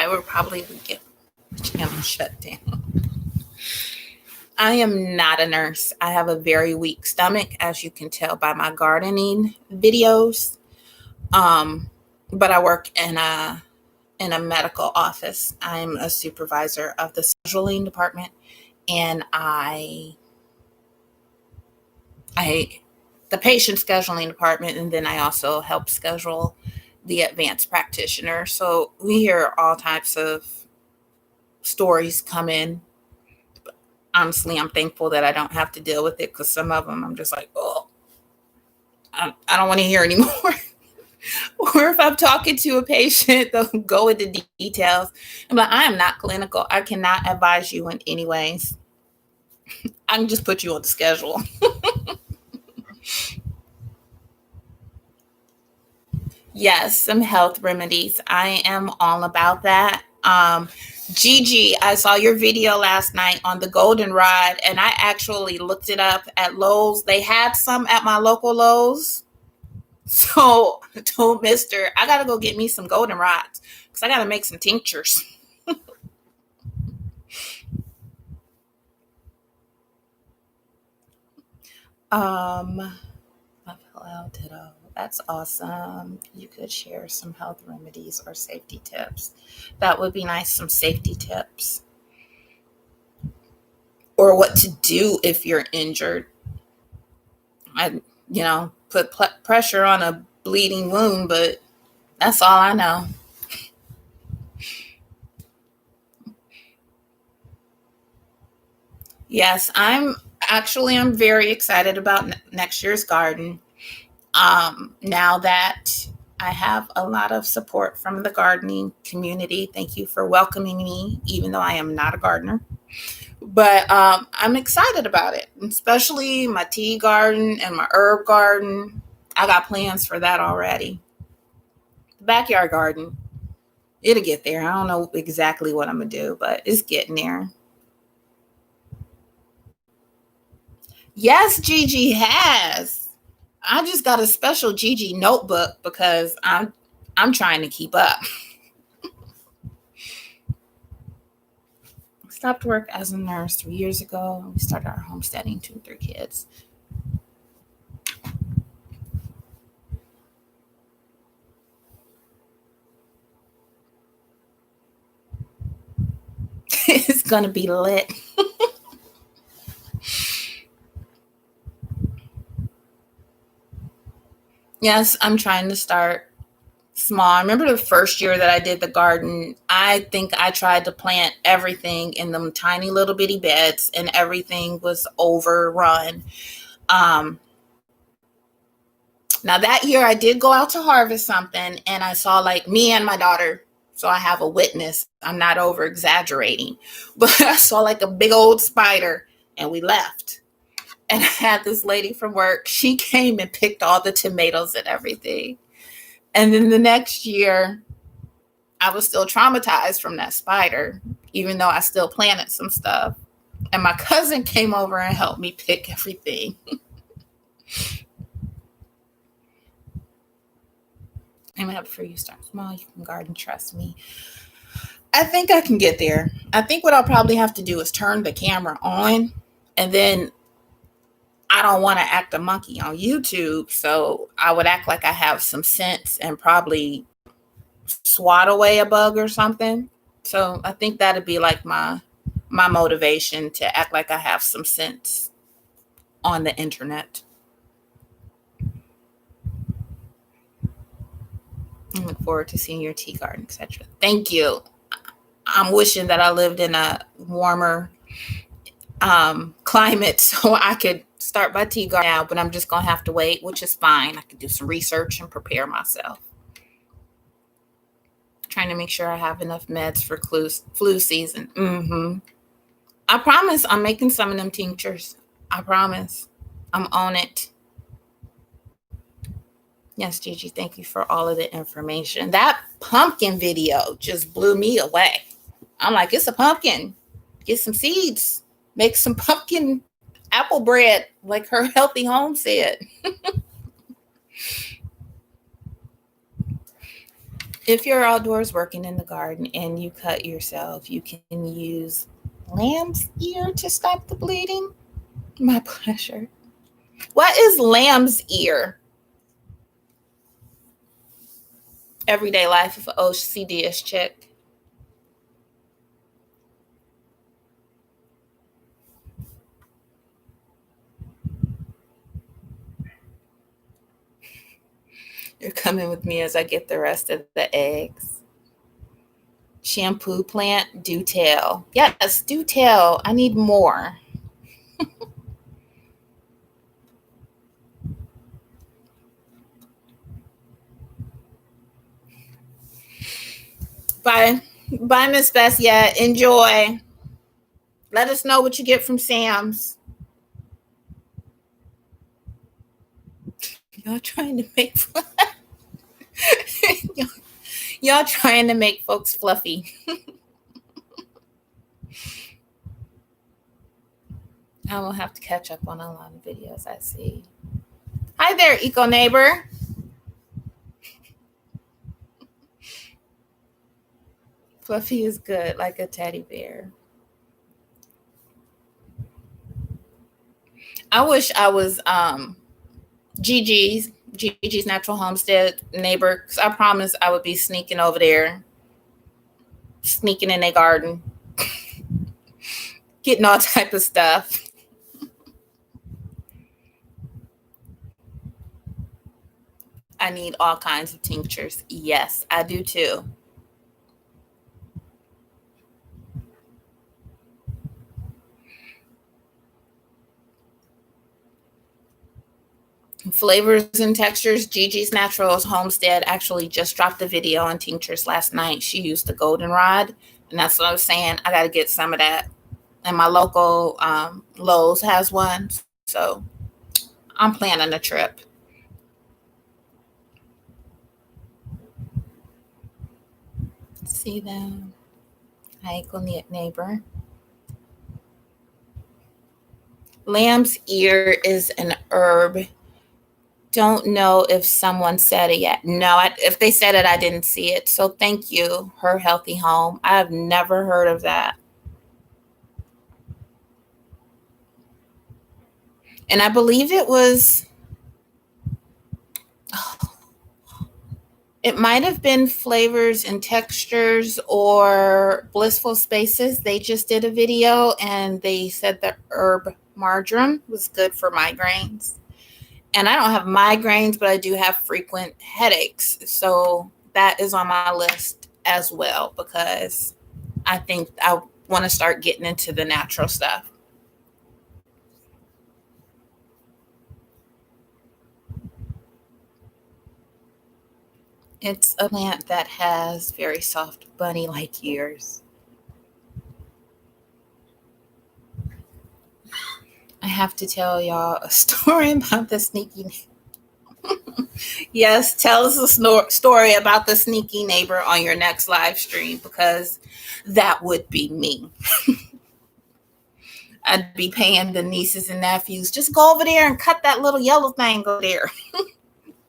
I would probably get the channel shut down. I am not a nurse. I have a very weak stomach, as you can tell by my gardening videos. Um, but I work in a medical office. I'm a supervisor of the scheduling department, and I the patient scheduling department, and then I also help schedule the advanced practitioner. So we hear all types of stories come in. Honestly, I'm thankful that I don't have to deal with it because some of them I'm just like, oh, I don't want to hear anymore. Or if I'm talking to a patient, they'll go into details. I'm like, I am not clinical. I cannot advise you in any ways. I can just put you on the schedule. Yes, some health remedies. I am all about that. Gigi, I saw your video last night on the goldenrod, and I actually looked it up at Lowe's. They had some at my local Lowe's. So I told Mister, I gotta go get me some goldenrods because I gotta make some tinctures. Um, Buffalo Ditto. That's awesome. You could share some health remedies or safety tips. That would be nice. Some safety tips or what to do if you're injured. I, put pressure on a bleeding wound, but that's all I know. Yes, I'm very excited about next year's garden. Now that I have a lot of support from the gardening community, thank you for welcoming me, even though I am not a gardener. But I'm excited about it, especially my tea garden and my herb garden. I got plans for that already. backyard garden. It'll get there. I don't know exactly what I'm gonna do, but it's getting there. Yes, Gigi has. I just got a special Gigi notebook because I'm trying to keep up. I stopped work as a nurse 3 years ago. We started our homesteading, 2 or 3 kids. It's gonna be lit. Yes, I'm trying to start small. I remember the first year that I did the garden, I think I tried to plant everything in them tiny little bitty beds and everything was overrun. Um, Now that year I did go out to harvest something and I saw like me and my daughter. So I have a witness. I'm not over exaggerating, but I saw like a big old spider and we left. And I had this lady from work. She came and picked all the tomatoes and everything. And then the next year, I was still traumatized from that spider, even though I still planted some stuff. And my cousin came over and helped me pick everything. I'm gonna have for you start small. You can garden, trust me. I think I can get there. I think what I'll probably have to do is turn the camera on, and then I don't want to act a monkey on YouTube, so I would act like I have some sense and probably swat away a bug or something. So I think that'd be like my motivation to act like I have some sense on the internet. I look forward to seeing your tea garden, etc. Thank you. I'm wishing that I lived in a warmer climate so I could start my tea garden now, but I'm just gonna have to wait, which is fine. I can do some research and prepare myself. Trying to make sure I have enough meds for flu season. I promise I'm making some of them tinctures. I promise. I'm on it. Yes, Gigi, thank you for all of the information. That pumpkin video just blew me away. I'm like, it's a pumpkin. Get some seeds. Make some pumpkin apple bread, like her healthy home said. If you're outdoors working in the garden and you cut yourself, you can use lamb's ear to stop the bleeding. My pleasure. What is lamb's ear? Everyday life of OCD chick. You're coming with me as I get the rest of the eggs. Shampoo plant, do tell. Yes, do tell. I need more. Bye. Bye, Miss Bess. Yeah, enjoy. Let us know what you get from Sam's. Y'all trying to make y'all trying to make folks fluffy. I will have to catch up on a lot of videos I see. Hi there, Eco Neighbor. Fluffy is good, like a teddy bear. I wish I was Gigi's Natural Homestead neighbor, because I promise I would be sneaking over there, sneaking in their garden, getting all type of stuff. I need all kinds of tinctures. Yes, I do too. Flavors and textures. Gigi's Naturals Homestead actually just dropped a video on tinctures last night. She used the goldenrod, and that's what I was saying. I got to get some of that. And my local Lowe's has one, so I'm planning a trip. see them. Hi, neighbor. Lamb's ear is an herb. Don't know if someone said it yet. No, if they said it, I didn't see it. So thank you, Her Healthy Home. I've never heard of that. And I believe it was, it might have been Flavors and Textures or Blissful Spaces. They just did a video and they said the herb marjoram was good for migraines. And I don't have migraines, but I do have frequent headaches. So that is on my list as well, because I think I want to start getting into the natural stuff. It's a plant that has very soft bunny-like ears. I have to tell y'all a story about the sneaky. Yes, tell us a story about the sneaky neighbor on your next live stream, because that would be me. I'd be paying the nieces and nephews, just go over there and cut that little yellow thing over there.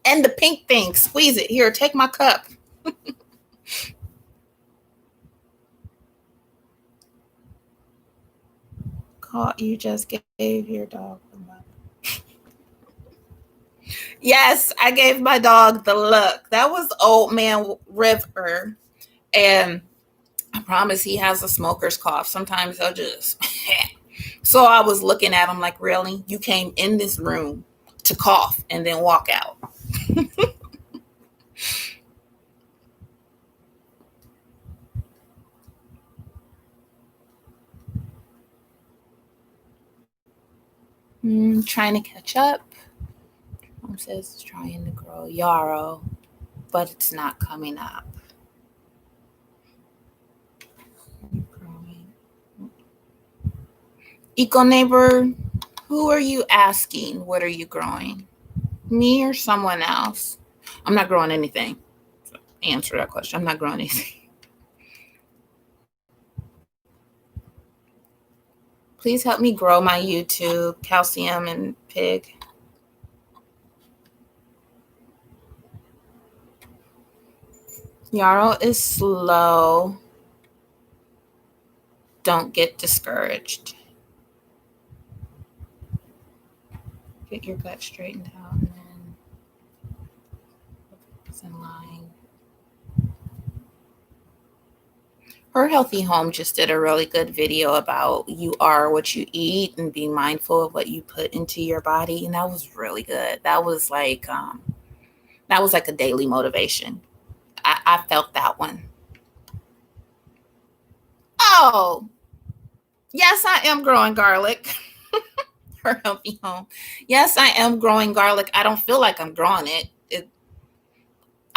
And the pink thing, squeeze it. Here, take my cup. You just gave your dog the look. Yes, I gave my dog the look. That was Old Man River. And I promise he has a smoker's cough. Sometimes he'll just. So I was looking at him like, really? You came in this room to cough and then walk out. Trying to catch up. Mom says it's trying to grow yarrow, but it's not coming up. Eco neighbor, who are you asking? What are you growing? Me or someone else? I'm not growing anything. Answer that question. I'm not growing anything. Please help me grow my YouTube, Calcium and Pig. Yarrow is slow. Don't get discouraged. Get your gut straightened out and then it's in line. Her Healthy Home just did a really good video about you are what you eat and being mindful of what you put into your body. And that was really good. That was like a daily motivation. I felt that one. Oh, yes, I am growing garlic. Her Healthy Home. Yes, I am growing garlic. I don't feel like I'm growing it.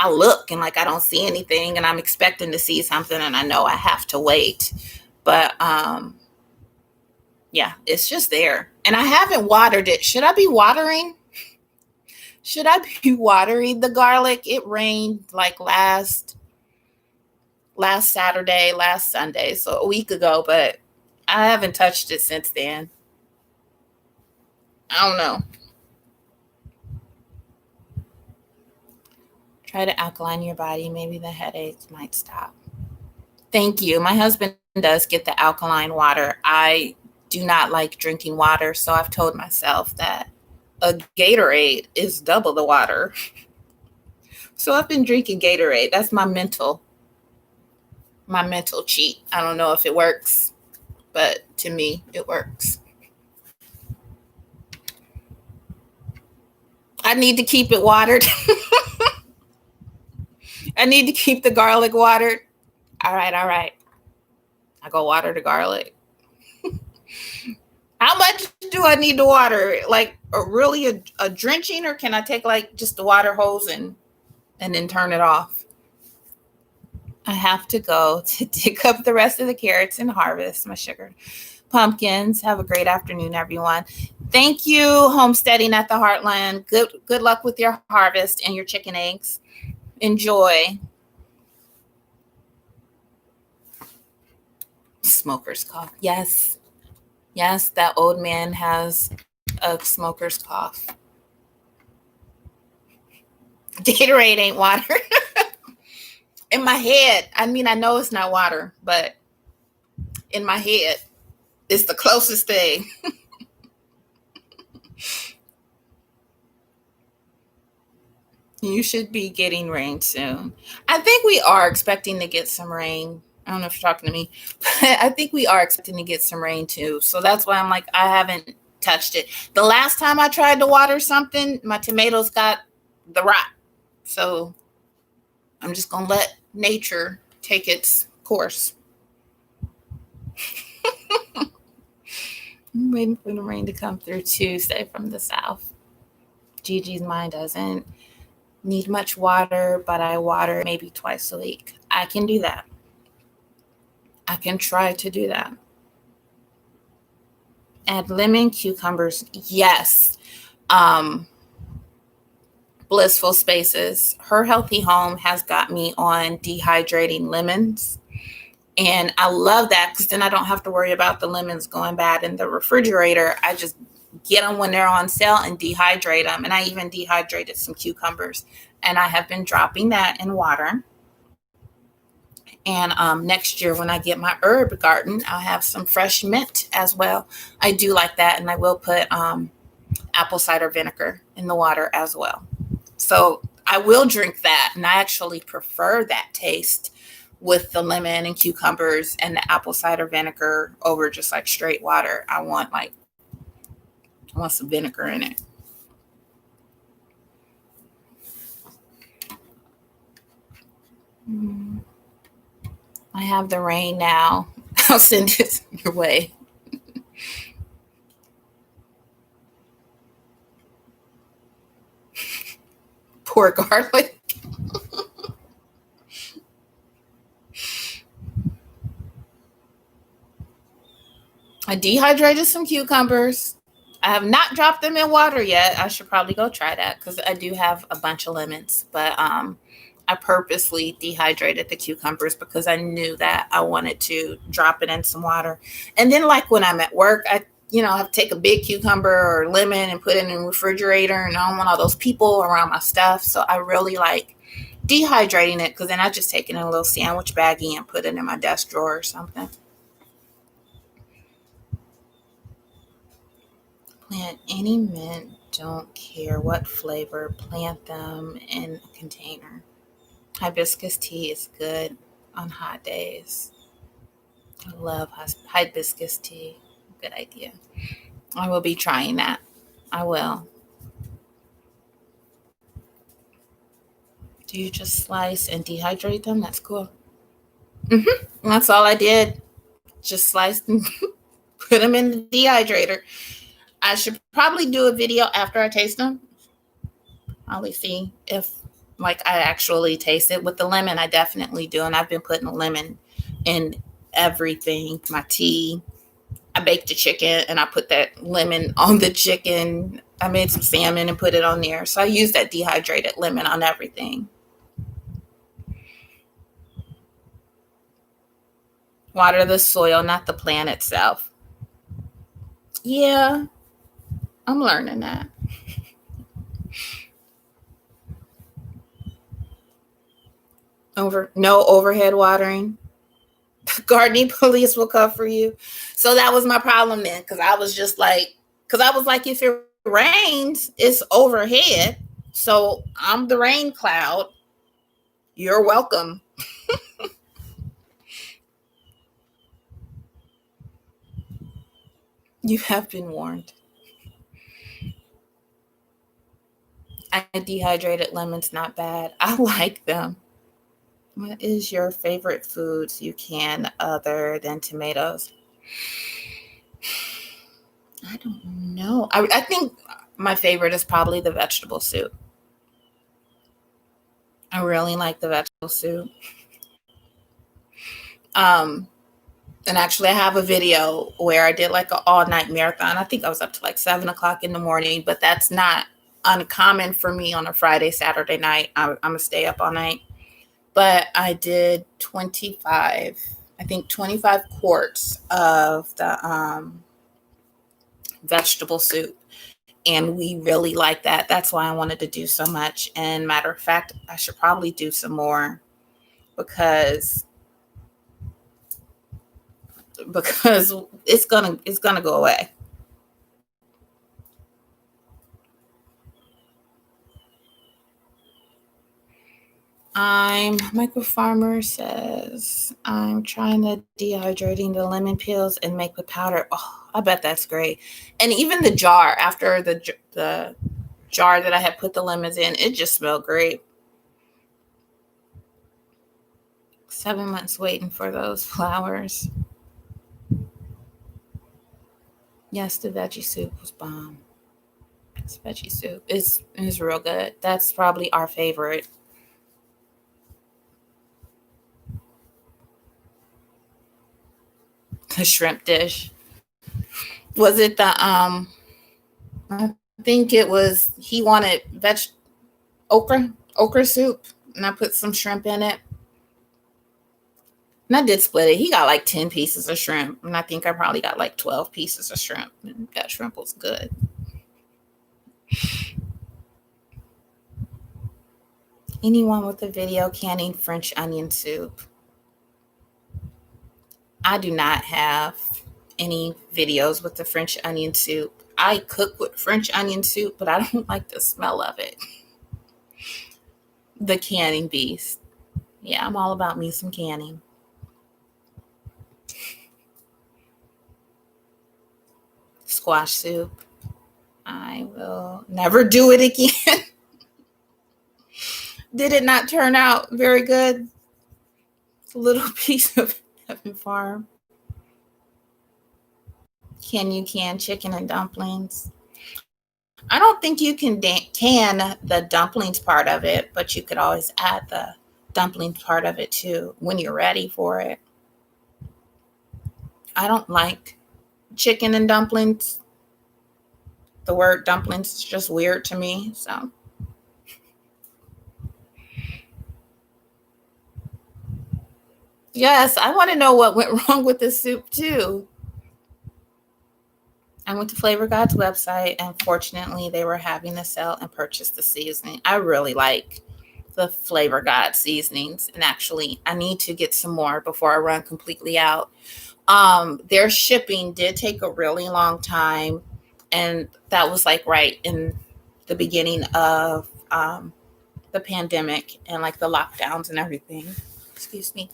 I look and like I don't see anything, and I'm expecting to see something, and I know I have to wait. But yeah, it's just there. And I haven't watered it. Should I be watering? Should I be watering the garlic? It rained like last Saturday, last Sunday, so a week ago, but I haven't touched it since then. I don't know. Try to alkaline your body. Maybe the headaches might stop. Thank you. My husband does get the alkaline water. I do not like drinking water, so I've told myself that a Gatorade is double the water. So I've been drinking Gatorade. That's my mental cheat. I don't know if it works, but to me, it works. I need to keep it watered. I need to keep the garlic watered. All right. I go water the garlic. How much do I need to water? Like a drenching, or can I take like just the water hose and then turn it off? I have to go to dig up the rest of the carrots and harvest my sugar pumpkins. Have a great afternoon, everyone. Thank you, Homesteading at the Heartland. Good luck with your harvest and your chicken eggs. Enjoy. Smoker's cough. Yes. Yes, that old man has a smoker's cough. Gatorade ain't water. In my head, I mean, I know it's not water, but in my head, it's the closest thing. You should be getting rain soon. I think we are expecting to get some rain. I don't know if you're talking to me, but I think we are expecting to get some rain too. So that's why I'm like, I haven't touched it. The last time I tried to water something, my tomatoes got the rot. So I'm just going to let nature take its course. I'm waiting for the rain to come through Tuesday from the south. Gigi's mine doesn't need much water, but I water maybe twice a week. I can do that. I can try to do that. Add lemon, cucumbers. Yes. Um, Blissful Spaces. Her Healthy Home has got me on dehydrating lemons. And I love that because then I don't have to worry about the lemons going bad in the refrigerator. I just get them when they're on sale and dehydrate them. And I even dehydrated some cucumbers. And I have been dropping that in water. And next year, when I get my herb garden, I'll have some fresh mint as well. I do like that. And I will put apple cider vinegar in the water as well. So I will drink that. And I actually prefer that taste with the lemon and cucumbers and the apple cider vinegar over just like straight water. I want some vinegar in it. I have the rain now. I'll send it your way. Poor garlic. I dehydrated some cucumbers. I have not dropped them in water yet. I should probably go try that because I do have a bunch of lemons. But I purposely dehydrated the cucumbers because I knew that I wanted to drop it in some water. And then, like when I'm at work, I have to take a big cucumber or lemon and put it in the refrigerator, and I don't want all those people around my stuff. So I really like dehydrating it because then I just take it in a little sandwich baggie and put it in my desk drawer or something. Plant any mint, don't care what flavor, plant them in a container. Hibiscus tea is good on hot days. I love hibiscus tea. Good idea. I will be trying that. I will. Do you just slice and dehydrate them? That's cool. That's all I did. Just sliced and put them in the dehydrator. I should probably do a video after I taste them. I'll see if like I actually taste it. With the lemon, I definitely do. And I've been putting a lemon in everything. My tea. I baked the chicken and I put that lemon on the chicken. I made some salmon and put it on there. So I use that dehydrated lemon on everything. Water the soil, not the plant itself. Yeah, I'm learning that. No overhead watering. Gardening police will come for you. So that was my problem then, because I was like, if it rains, it's overhead. So I'm the rain cloud. You're welcome. You have been warned. I dehydrated lemons, not bad. I like them. What is your favorite foods you can other than tomatoes? I don't know. I think my favorite is probably the vegetable soup. I really like the vegetable soup. Um, and actually, I have a video where I did like an all night marathon. I think I was up to like 7 o'clock in the morning, but that's not uncommon for me on a Friday, Saturday night. I'm going to stay up all night. But I did 25, I think 25 quarts of the vegetable soup. And we really like that. That's why I wanted to do so much. And matter of fact, I should probably do some more because it's gonna go away. Michael Farmer says I'm trying to dehydrating the lemon peels and make the powder. Oh, I bet that's great. And even the jar after the jar that I had put the lemons in, it just smelled great. 7 months waiting for those flowers. Yes, the veggie soup was bomb. This veggie soup is real good. That's probably our favorite. The shrimp dish. Was it the I think it was he wanted okra soup, and I put some shrimp in it. And I did split it. He got like 10 pieces of shrimp, and I think I probably got like 12 pieces of shrimp. And that shrimp was good. Anyone with a video canning French onion soup? I do not have any videos with the French onion soup. I cook with French onion soup, but I don't like the smell of it. The canning beast. Yeah, I'm all about me some canning. Squash soup. I will never do it again. Did it not turn out very good? It's a little piece of heaven farm. Can you can chicken and dumplings? I don't think you can can the dumplings part of it, but you could always add the dumplings part of it too when you're ready for it. I don't like chicken and dumplings. The word dumplings is just weird to me. So, yes, I want to know what went wrong with this soup too. I went to Flavor God's website, and fortunately, they were having a sale and purchased the seasoning. I really like the Flavor God seasonings, and actually, I need to get some more before I run completely out. Their shipping did take a really long time, and that was like right in the beginning of the pandemic and like the lockdowns and everything. Excuse me.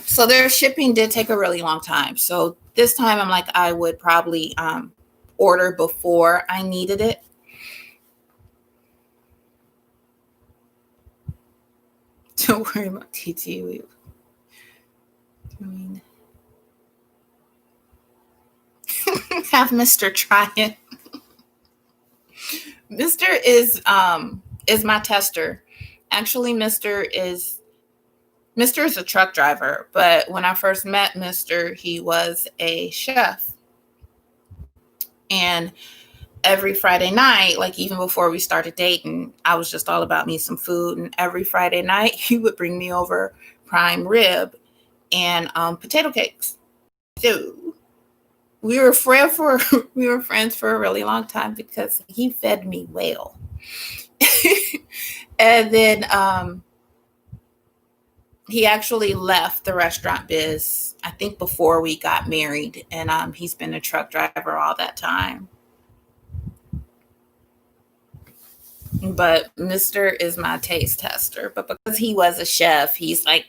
So their shipping did take a really long time. So this time I'm like, I would probably order before I needed it. Don't worry about TT. Have Mr. try it. Mr. is my tester. Actually, Mr. is a truck driver, but when I first met Mr., he was a chef. And every Friday night, like even before we started dating, I was just all about me some food. And every Friday night, he would bring me over prime rib and potato cakes. So we were friends for a really long time because he fed me well. And then he actually left the restaurant biz, I think before we got married, and he's been a truck driver all that time. But Mr. is my taste tester. But because he was a chef, he's like,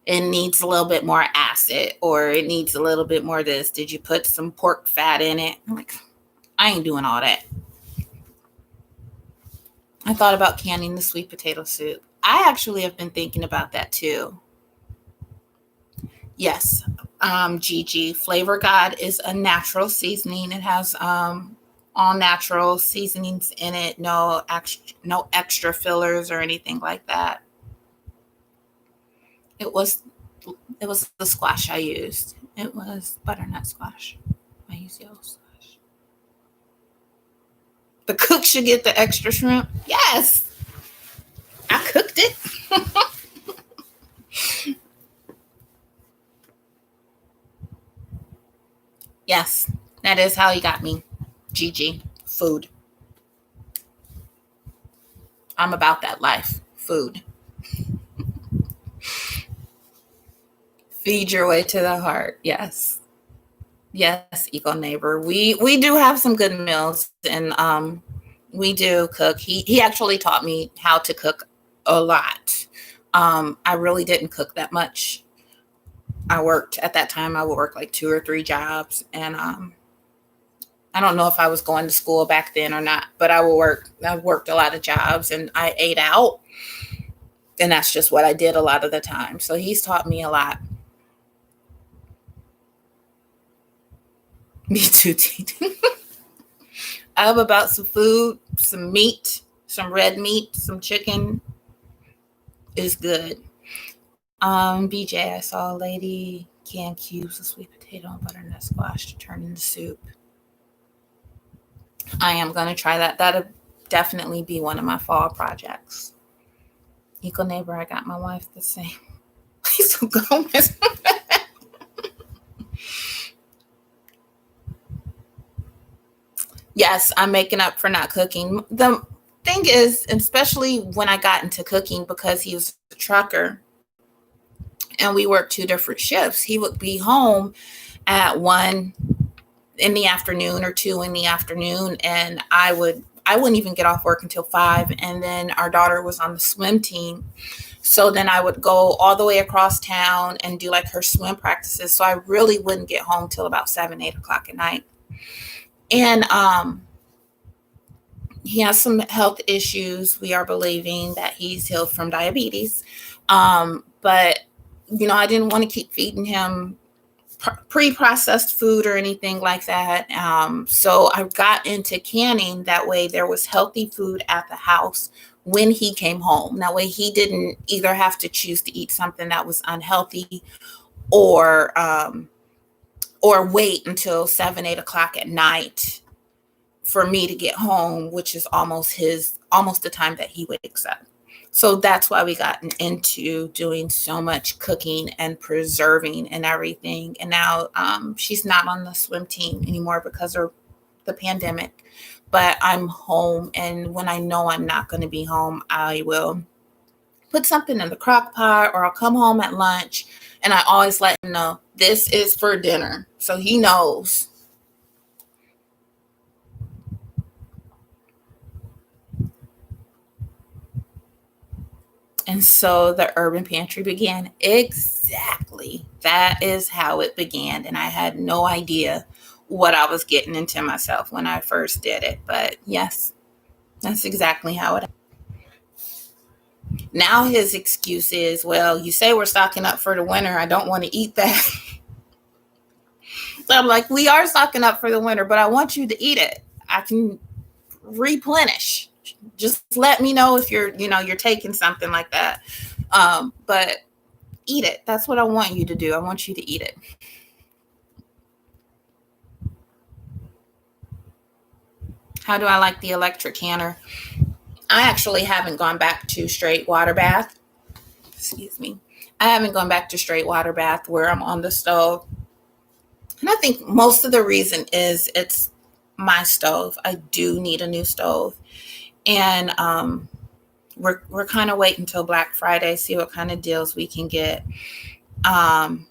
it needs a little bit more acid, or it needs a little bit more of this. Did you put some pork fat in it? I'm like, I ain't doing all that. I thought about canning the sweet potato soup. I actually have been thinking about that too. Yes, Gigi, Flavor God is a natural seasoning. It has all natural seasonings in it. No extra fillers or anything like that. It was it was the squash I used. It was butternut squash. I used yellow squash. The cook should get the extra shrimp. Yes, I cooked it. Yes, that is how he got me. Gigi, food. I'm about that life. Food. Feed your way to the heart. Yes. Yes, Eco Neighbor. We do have some good meals, and we do cook. He actually taught me how to cook a lot. I really didn't cook that much. I worked at that time. I would work like 2 or 3 jobs, and I don't know if I was going to school back then or not, but I would work. I worked a lot of jobs, and I ate out, and that's just what I did a lot of the time. So he's taught me a lot. Me too, T. I'm about some food, some meat, some red meat, some chicken is good. BJ, I saw a lady can cubes of sweet potato and butternut squash to turn into soup. I am gonna try that. That'll definitely be one of my fall projects. Eco Neighbor, I got my wife the same. Lisa Gomez. Yes, I'm making up for not cooking. The thing is, especially when I got into cooking, because he was a trucker and we worked 2 different shifts, he would be home at 1 in the afternoon or 2 in the afternoon, and I wouldn't even get off work until 5. And then our daughter was on the swim team. So then I would go all the way across town and do like her swim practices. So I really wouldn't get home till about 7, 8 o'clock at night. And he has some health issues. We are believing that he's healed from diabetes. But, I didn't want to keep feeding him pre-processed food or anything like that. So I got into canning. That way there was healthy food at the house when he came home. That way he didn't either have to choose to eat something that was unhealthy or wait until 7, 8 o'clock at night for me to get home, which is almost the time that he wakes up. So that's why we got into doing so much cooking and preserving and everything. And now she's not on the swim team anymore because of the pandemic. But I'm home, and when I know I'm not going to be home, I will put something in the crock pot, or I'll come home at lunch, and I always let him know this is for dinner, so he knows. And so the urban pantry began. Exactly. That is how it began. And I had no idea what I was getting into myself when I first did it. But yes, that's exactly how it. Now his excuse is, well, you say we're stocking up for the winter. I don't want to eat that. So I'm like, we are stocking up for the winter, but I want you to eat it. I can replenish. Just let me know if you're taking something like that. But eat it. That's what I want you to do. I want you to eat it. How do I like the electric canner? I actually haven't gone back to straight water bath. Excuse me. I haven't gone back to straight water bath where I'm on the stove. And I think most of the reason is it's my stove. I do need a new stove. And we're kind of waiting until Black Friday, see what kind of deals we can get. Um,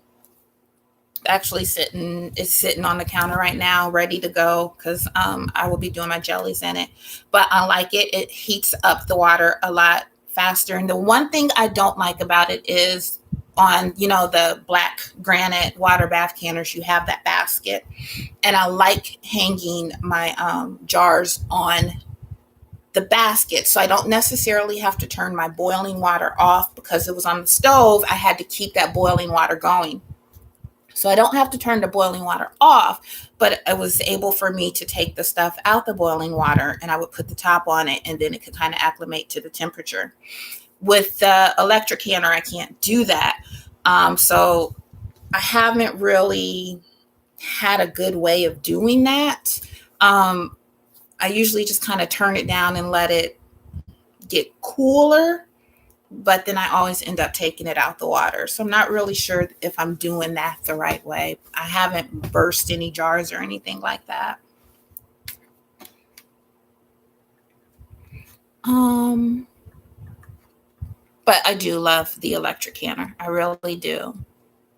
Actually sitting on the counter right now, ready to go, because I will be doing my jellies in it. But I like it. It heats up the water a lot faster. And the one thing I don't like about it is on the black granite water bath canners, you have that basket, and I like hanging my jars on the basket, so I don't necessarily have to turn my boiling water off. Because it was on the stove, I had to keep that boiling water going. So I don't have to turn the boiling water off, but it was able for me to take the stuff out the boiling water, and I would put the top on it, and then it could kind of acclimate to the temperature. With the electric canner, I can't do that. So I haven't really had a good way of doing that. I usually just kind of turn it down and let it get cooler, but then I always end up taking it out the water. So I'm not really sure if I'm doing that the right way. I haven't burst any jars or anything like that. Um, but I do love the electric canner. I really do.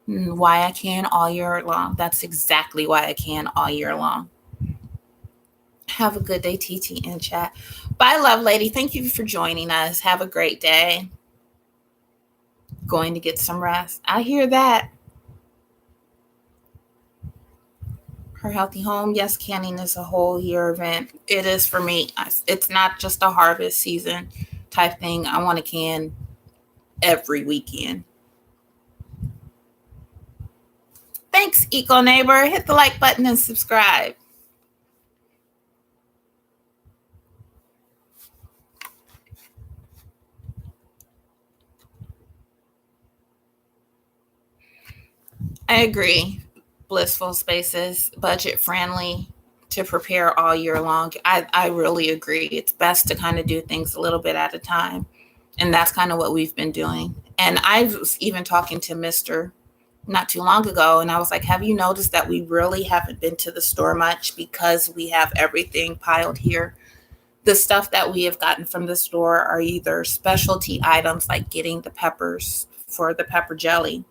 Why I can all year long. That's exactly why I can all year long. Have a good day, TT in chat. Bye, love lady. Thank you for joining us. Have a great day. Going to get some rest. I hear that. Her healthy home. Yes, canning is a whole year event. It is for me. It's not just a harvest season type thing. I want to can every weekend. Thanks, Eco Neighbor. Hit the like button and subscribe. I agree. Blissful spaces, budget friendly to prepare all year long. I really agree. It's best to kind of do things a little bit at a time. And that's kind of what we've been doing. And I was even talking to Mr. not too long ago, and I was like, have you noticed that we really haven't been to the store much because we have everything piled here? The stuff that we have gotten from the store are either specialty items like getting the peppers for the pepper jelly,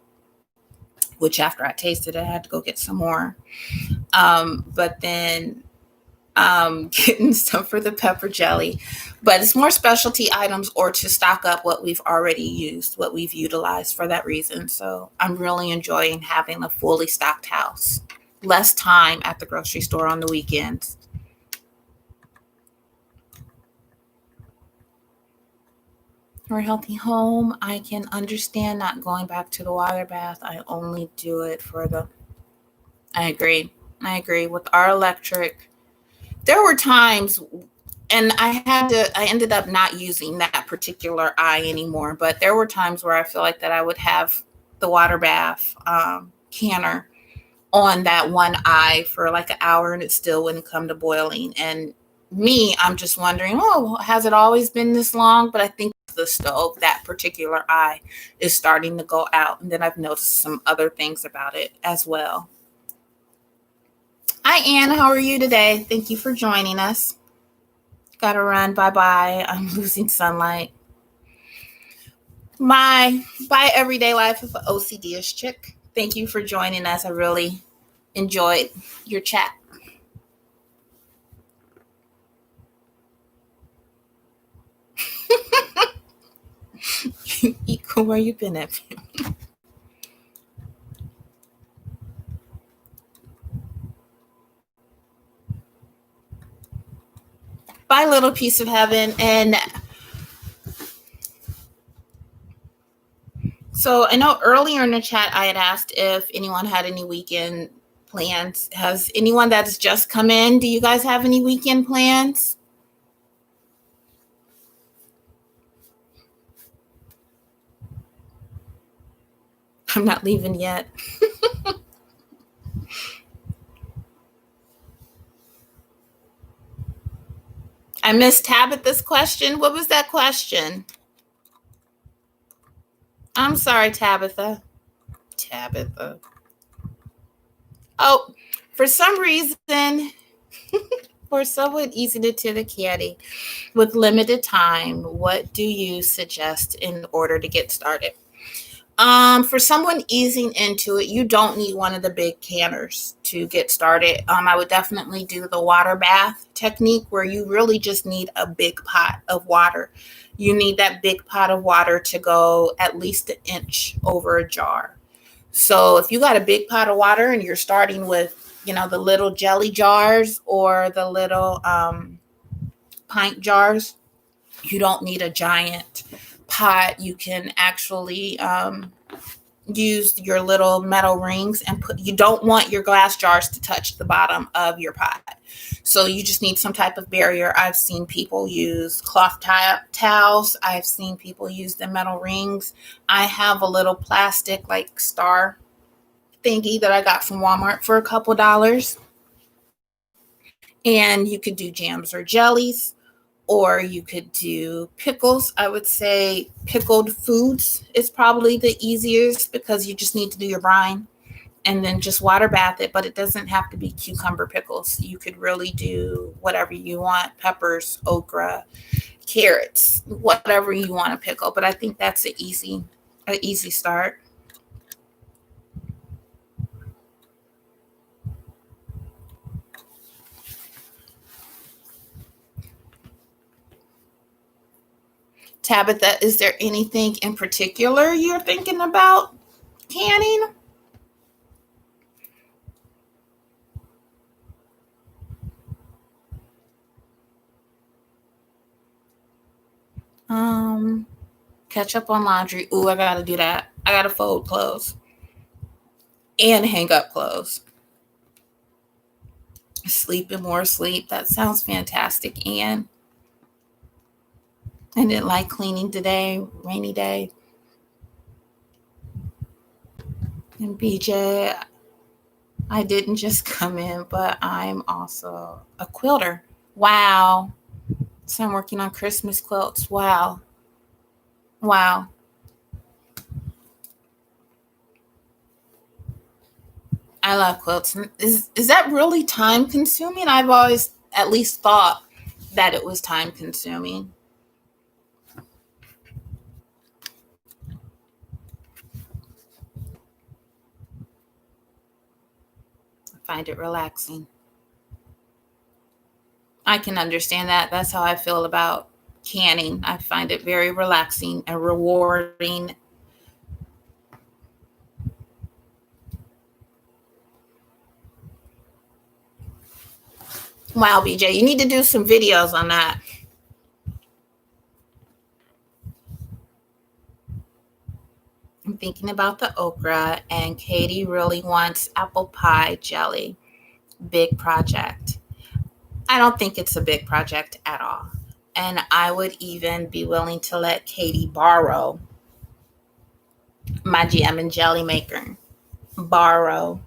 which after I tasted it, I had to go get some more. But then getting some for the pepper jelly, but it's more specialty items or to stock up what we've already used, what we've utilized for that reason. So I'm really enjoying having a fully stocked house, less time at the grocery store on the weekends. For a healthy home, I can understand not going back to the water bath. I only do it for the. I agree. I agree with our electric. There were times, and I ended up not using that particular eye anymore, but there were times where I feel like that I would have the water bath canner on that one eye for like an hour and it still wouldn't come to boiling. And me, I'm just wondering, oh, has it always been this long? But I think the stove, that particular eye, is starting to go out. And then I've noticed some other things about it as well. Hi, Anne. How are you today? Thank you for joining us. Gotta run. Bye-bye. I'm losing sunlight. My bye everyday life of an OCD-ish chick. Thank you for joining us. I really enjoyed your chat. Eco, where you been at? Bye, little piece of heaven. And so I know earlier in the chat I had asked if anyone had any weekend plans. Has anyone that's just come in, do you guys have any weekend plans? I'm not leaving yet. I missed Tabitha's question. What was that question? I'm sorry, Tabitha. Tabitha. Oh, for some reason, for someone easy to the caddy with limited time, what do you suggest in order to get started? For someone easing into it, you don't need one of the big canners to get started. I would definitely do the water bath technique where you really just need a big pot of water. You need that big pot of water to go at least an inch over a jar. So if you got a big pot of water and you're starting with, the little jelly jars or the little pint jars, you don't need a giant pot. You can actually use your little metal rings and you don't want your glass jars to touch the bottom of your pot. So you just need some type of barrier. I've seen people use cloth towels. I've seen people use the metal rings. I have a little plastic like star thingy that I got from Walmart for a couple dollars. And you could do jams or jellies, or you could do pickles. I would say pickled foods is probably the easiest because you just need to do your brine and then just water bath it, but it doesn't have to be cucumber pickles. You could really do whatever you want, peppers, okra, carrots, whatever you want to pickle. But I think that's an easy start. Tabitha, is there anything in particular you're thinking about canning? Um, Catch up on laundry. Ooh, I gotta do that. I gotta fold clothes and hang up clothes. Sleep and more sleep. That sounds fantastic, Anne. I didn't like cleaning today, rainy day. And BJ, I didn't just come in, but I'm also a quilter. Wow. So I'm working on Christmas quilts. Wow. Wow. I love quilts. Is that really time consuming? I've always at least thought that it was time consuming. I find it relaxing. I can understand that. That's how I feel about canning. I find it very relaxing and rewarding. Wow, BJ, you need to do some videos on that. I'm thinking about the okra, and Katie really wants apple pie jelly. Big project. I don't think it's a big project at all. And I would even be willing to let Katie borrow my jam and jelly maker. Borrow.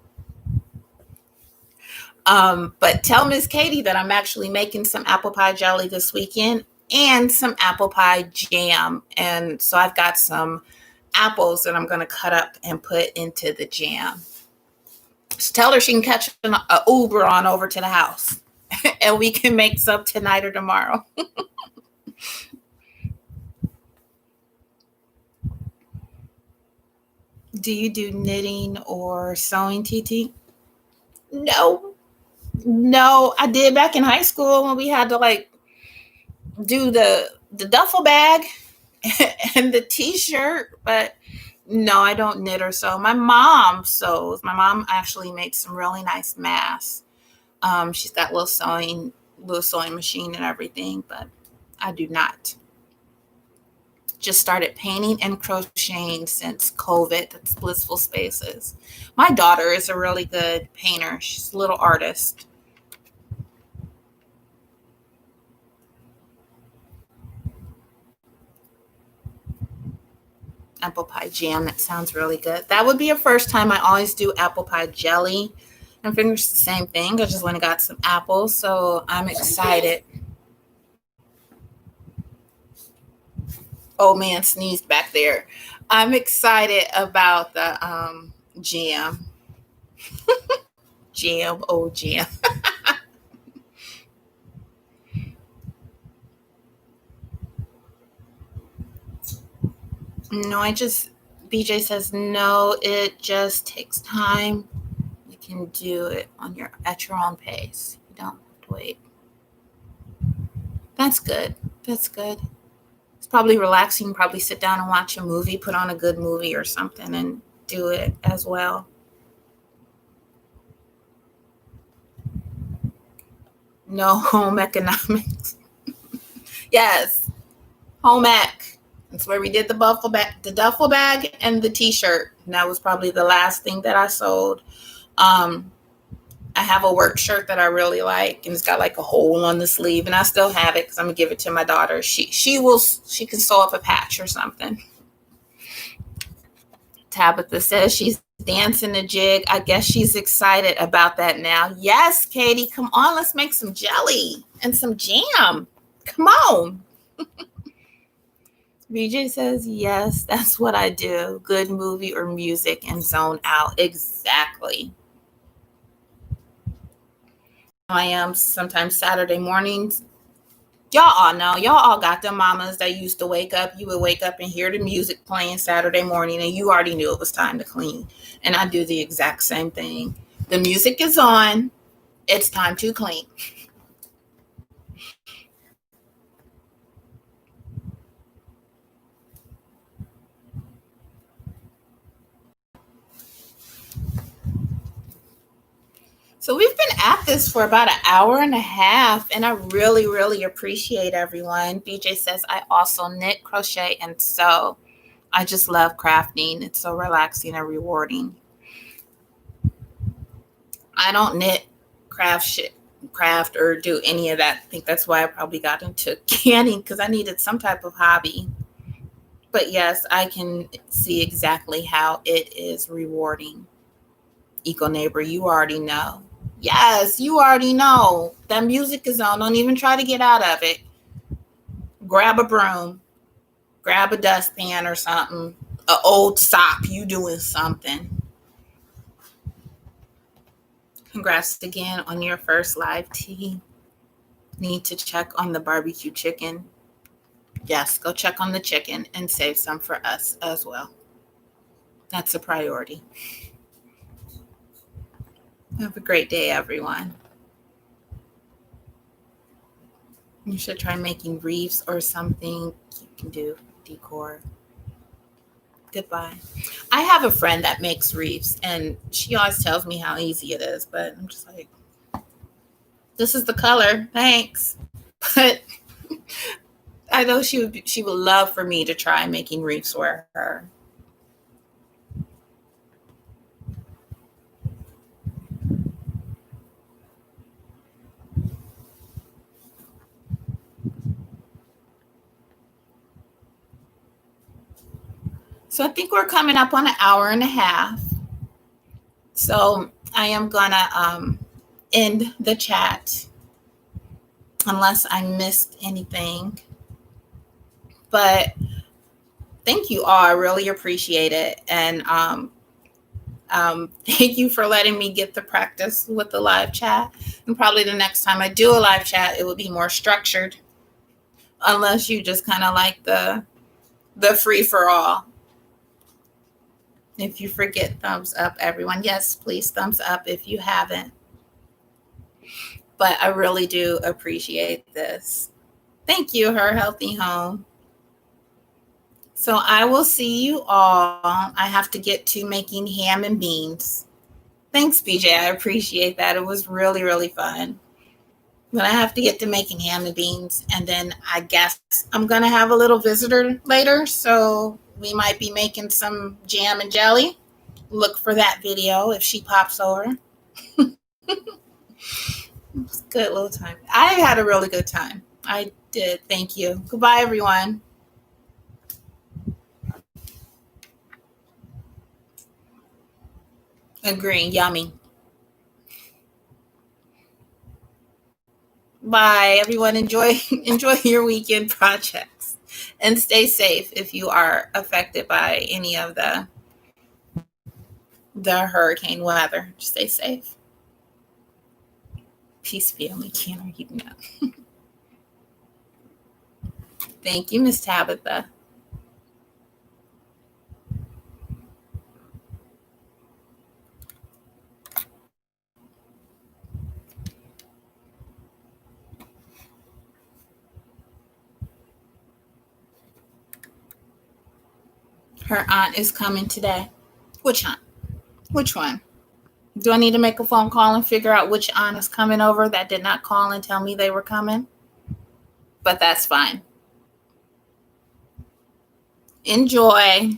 But tell Miss Katie that I'm actually making some apple pie jelly this weekend and some apple pie jam. And so I've got some apples that I'm going to cut up and put into the jam. Just tell her she can catch an Uber on over to the house and we can make some tonight or tomorrow. Do you do knitting or sewing, TT? No, no, I did back in high school when we had to like do the duffel bag and the t-shirt, but no, I don't knit or sew. My mom sews. My mom actually makes some really nice masks. She's got little sewing machine and everything, but I do not. Just started painting and crocheting since COVID. That's Blissful Spaces. My daughter is a really good painter. She's a little artist. Apple pie jam. That sounds really good. That would be a first time. I always do apple pie jelly. And fingers the same thing. I just went and got some apples. So I'm excited. Oh man, sneezed back there. I'm excited about the jam. Jam, oh jam. No, BJ says no, it just takes time. You can do it at your own pace. You don't have to wait. That's good. That's good. It's probably relaxing. Probably sit down and watch a movie, put on a good movie or something and do it as well. No home economics. Yes, home ec. That's where we did the duffel bag and the t-shirt. And that was probably the last thing that I sold. Um, I have a work shirt that I really like, and it's got like a hole on the sleeve, and I still have it because I'm gonna give it to my daughter. She can sew up a patch or something. Tabitha says she's dancing the jig. I guess she's excited about that now. Yes, Katie, come on, let's make some jelly and some jam. Come on. BJ says, yes, that's what I do. Good movie or music and zone out. Exactly. I am sometimes Saturday mornings. Y'all all know. Y'all all got them mamas that used to wake up. You would wake up and hear the music playing Saturday morning, and you already knew it was time to clean. And I do the exact same thing. The music is on. It's time to clean. So we've been at this for about an hour and a half, and I really, really appreciate everyone. BJ says, I also knit, crochet, and sew. I just love crafting. It's so relaxing and rewarding. I don't knit, craft or do any of that. I think that's why I probably got into canning, because I needed some type of hobby. But yes, I can see exactly how it is rewarding. Eco Neighbor, you already know. Yes, you already know. That music is on. Don't even try to get out of it. Grab a broom, grab a dustpan or something, an old sock, you doing something. Congrats again on your first live tea. Need to check on the barbecue chicken. Yes, go check on the chicken and save some for us as well. That's a priority. Have a great day, everyone. You should try making wreaths or something you can do decor. Goodbye. I have a friend that makes wreaths, and she always tells me how easy it is, but I'm just like, this is the color. Thanks. But I know she would love for me to try making wreaths for her. So I think we're coming up on an hour and a half. So I am gonna end the chat unless I missed anything. But thank you all. I really appreciate it. And thank you for letting me get the practice with the live chat. And probably the next time I do a live chat, it will be more structured. Unless you just kind of like the free for all. If you forget, thumbs up, everyone. Yes, please thumbs up if you haven't. But I really do appreciate this. Thank you, Her Healthy Home. So I will see you all. I have to get to making ham and beans. Thanks, BJ. I appreciate that. It was really, really fun. But I have to get to making ham and beans. And then I guess I'm going to have a little visitor later. So we might be making some jam and jelly. Look for that video if she pops over. It was a good little time. I had a really good time. I did. Thank you. Goodbye, everyone. Agreeing. Yummy. Bye, everyone. Enjoy your weekend projects, and stay safe if you are affected by any of the hurricane weather. Stay safe. Peace, family. Can't argue that. Thank you, Miss Tabitha. Her aunt is coming today. Which aunt? Which one? Do I need to make a phone call and figure out which aunt is coming over that did not call and tell me they were coming? But that's fine. Enjoy.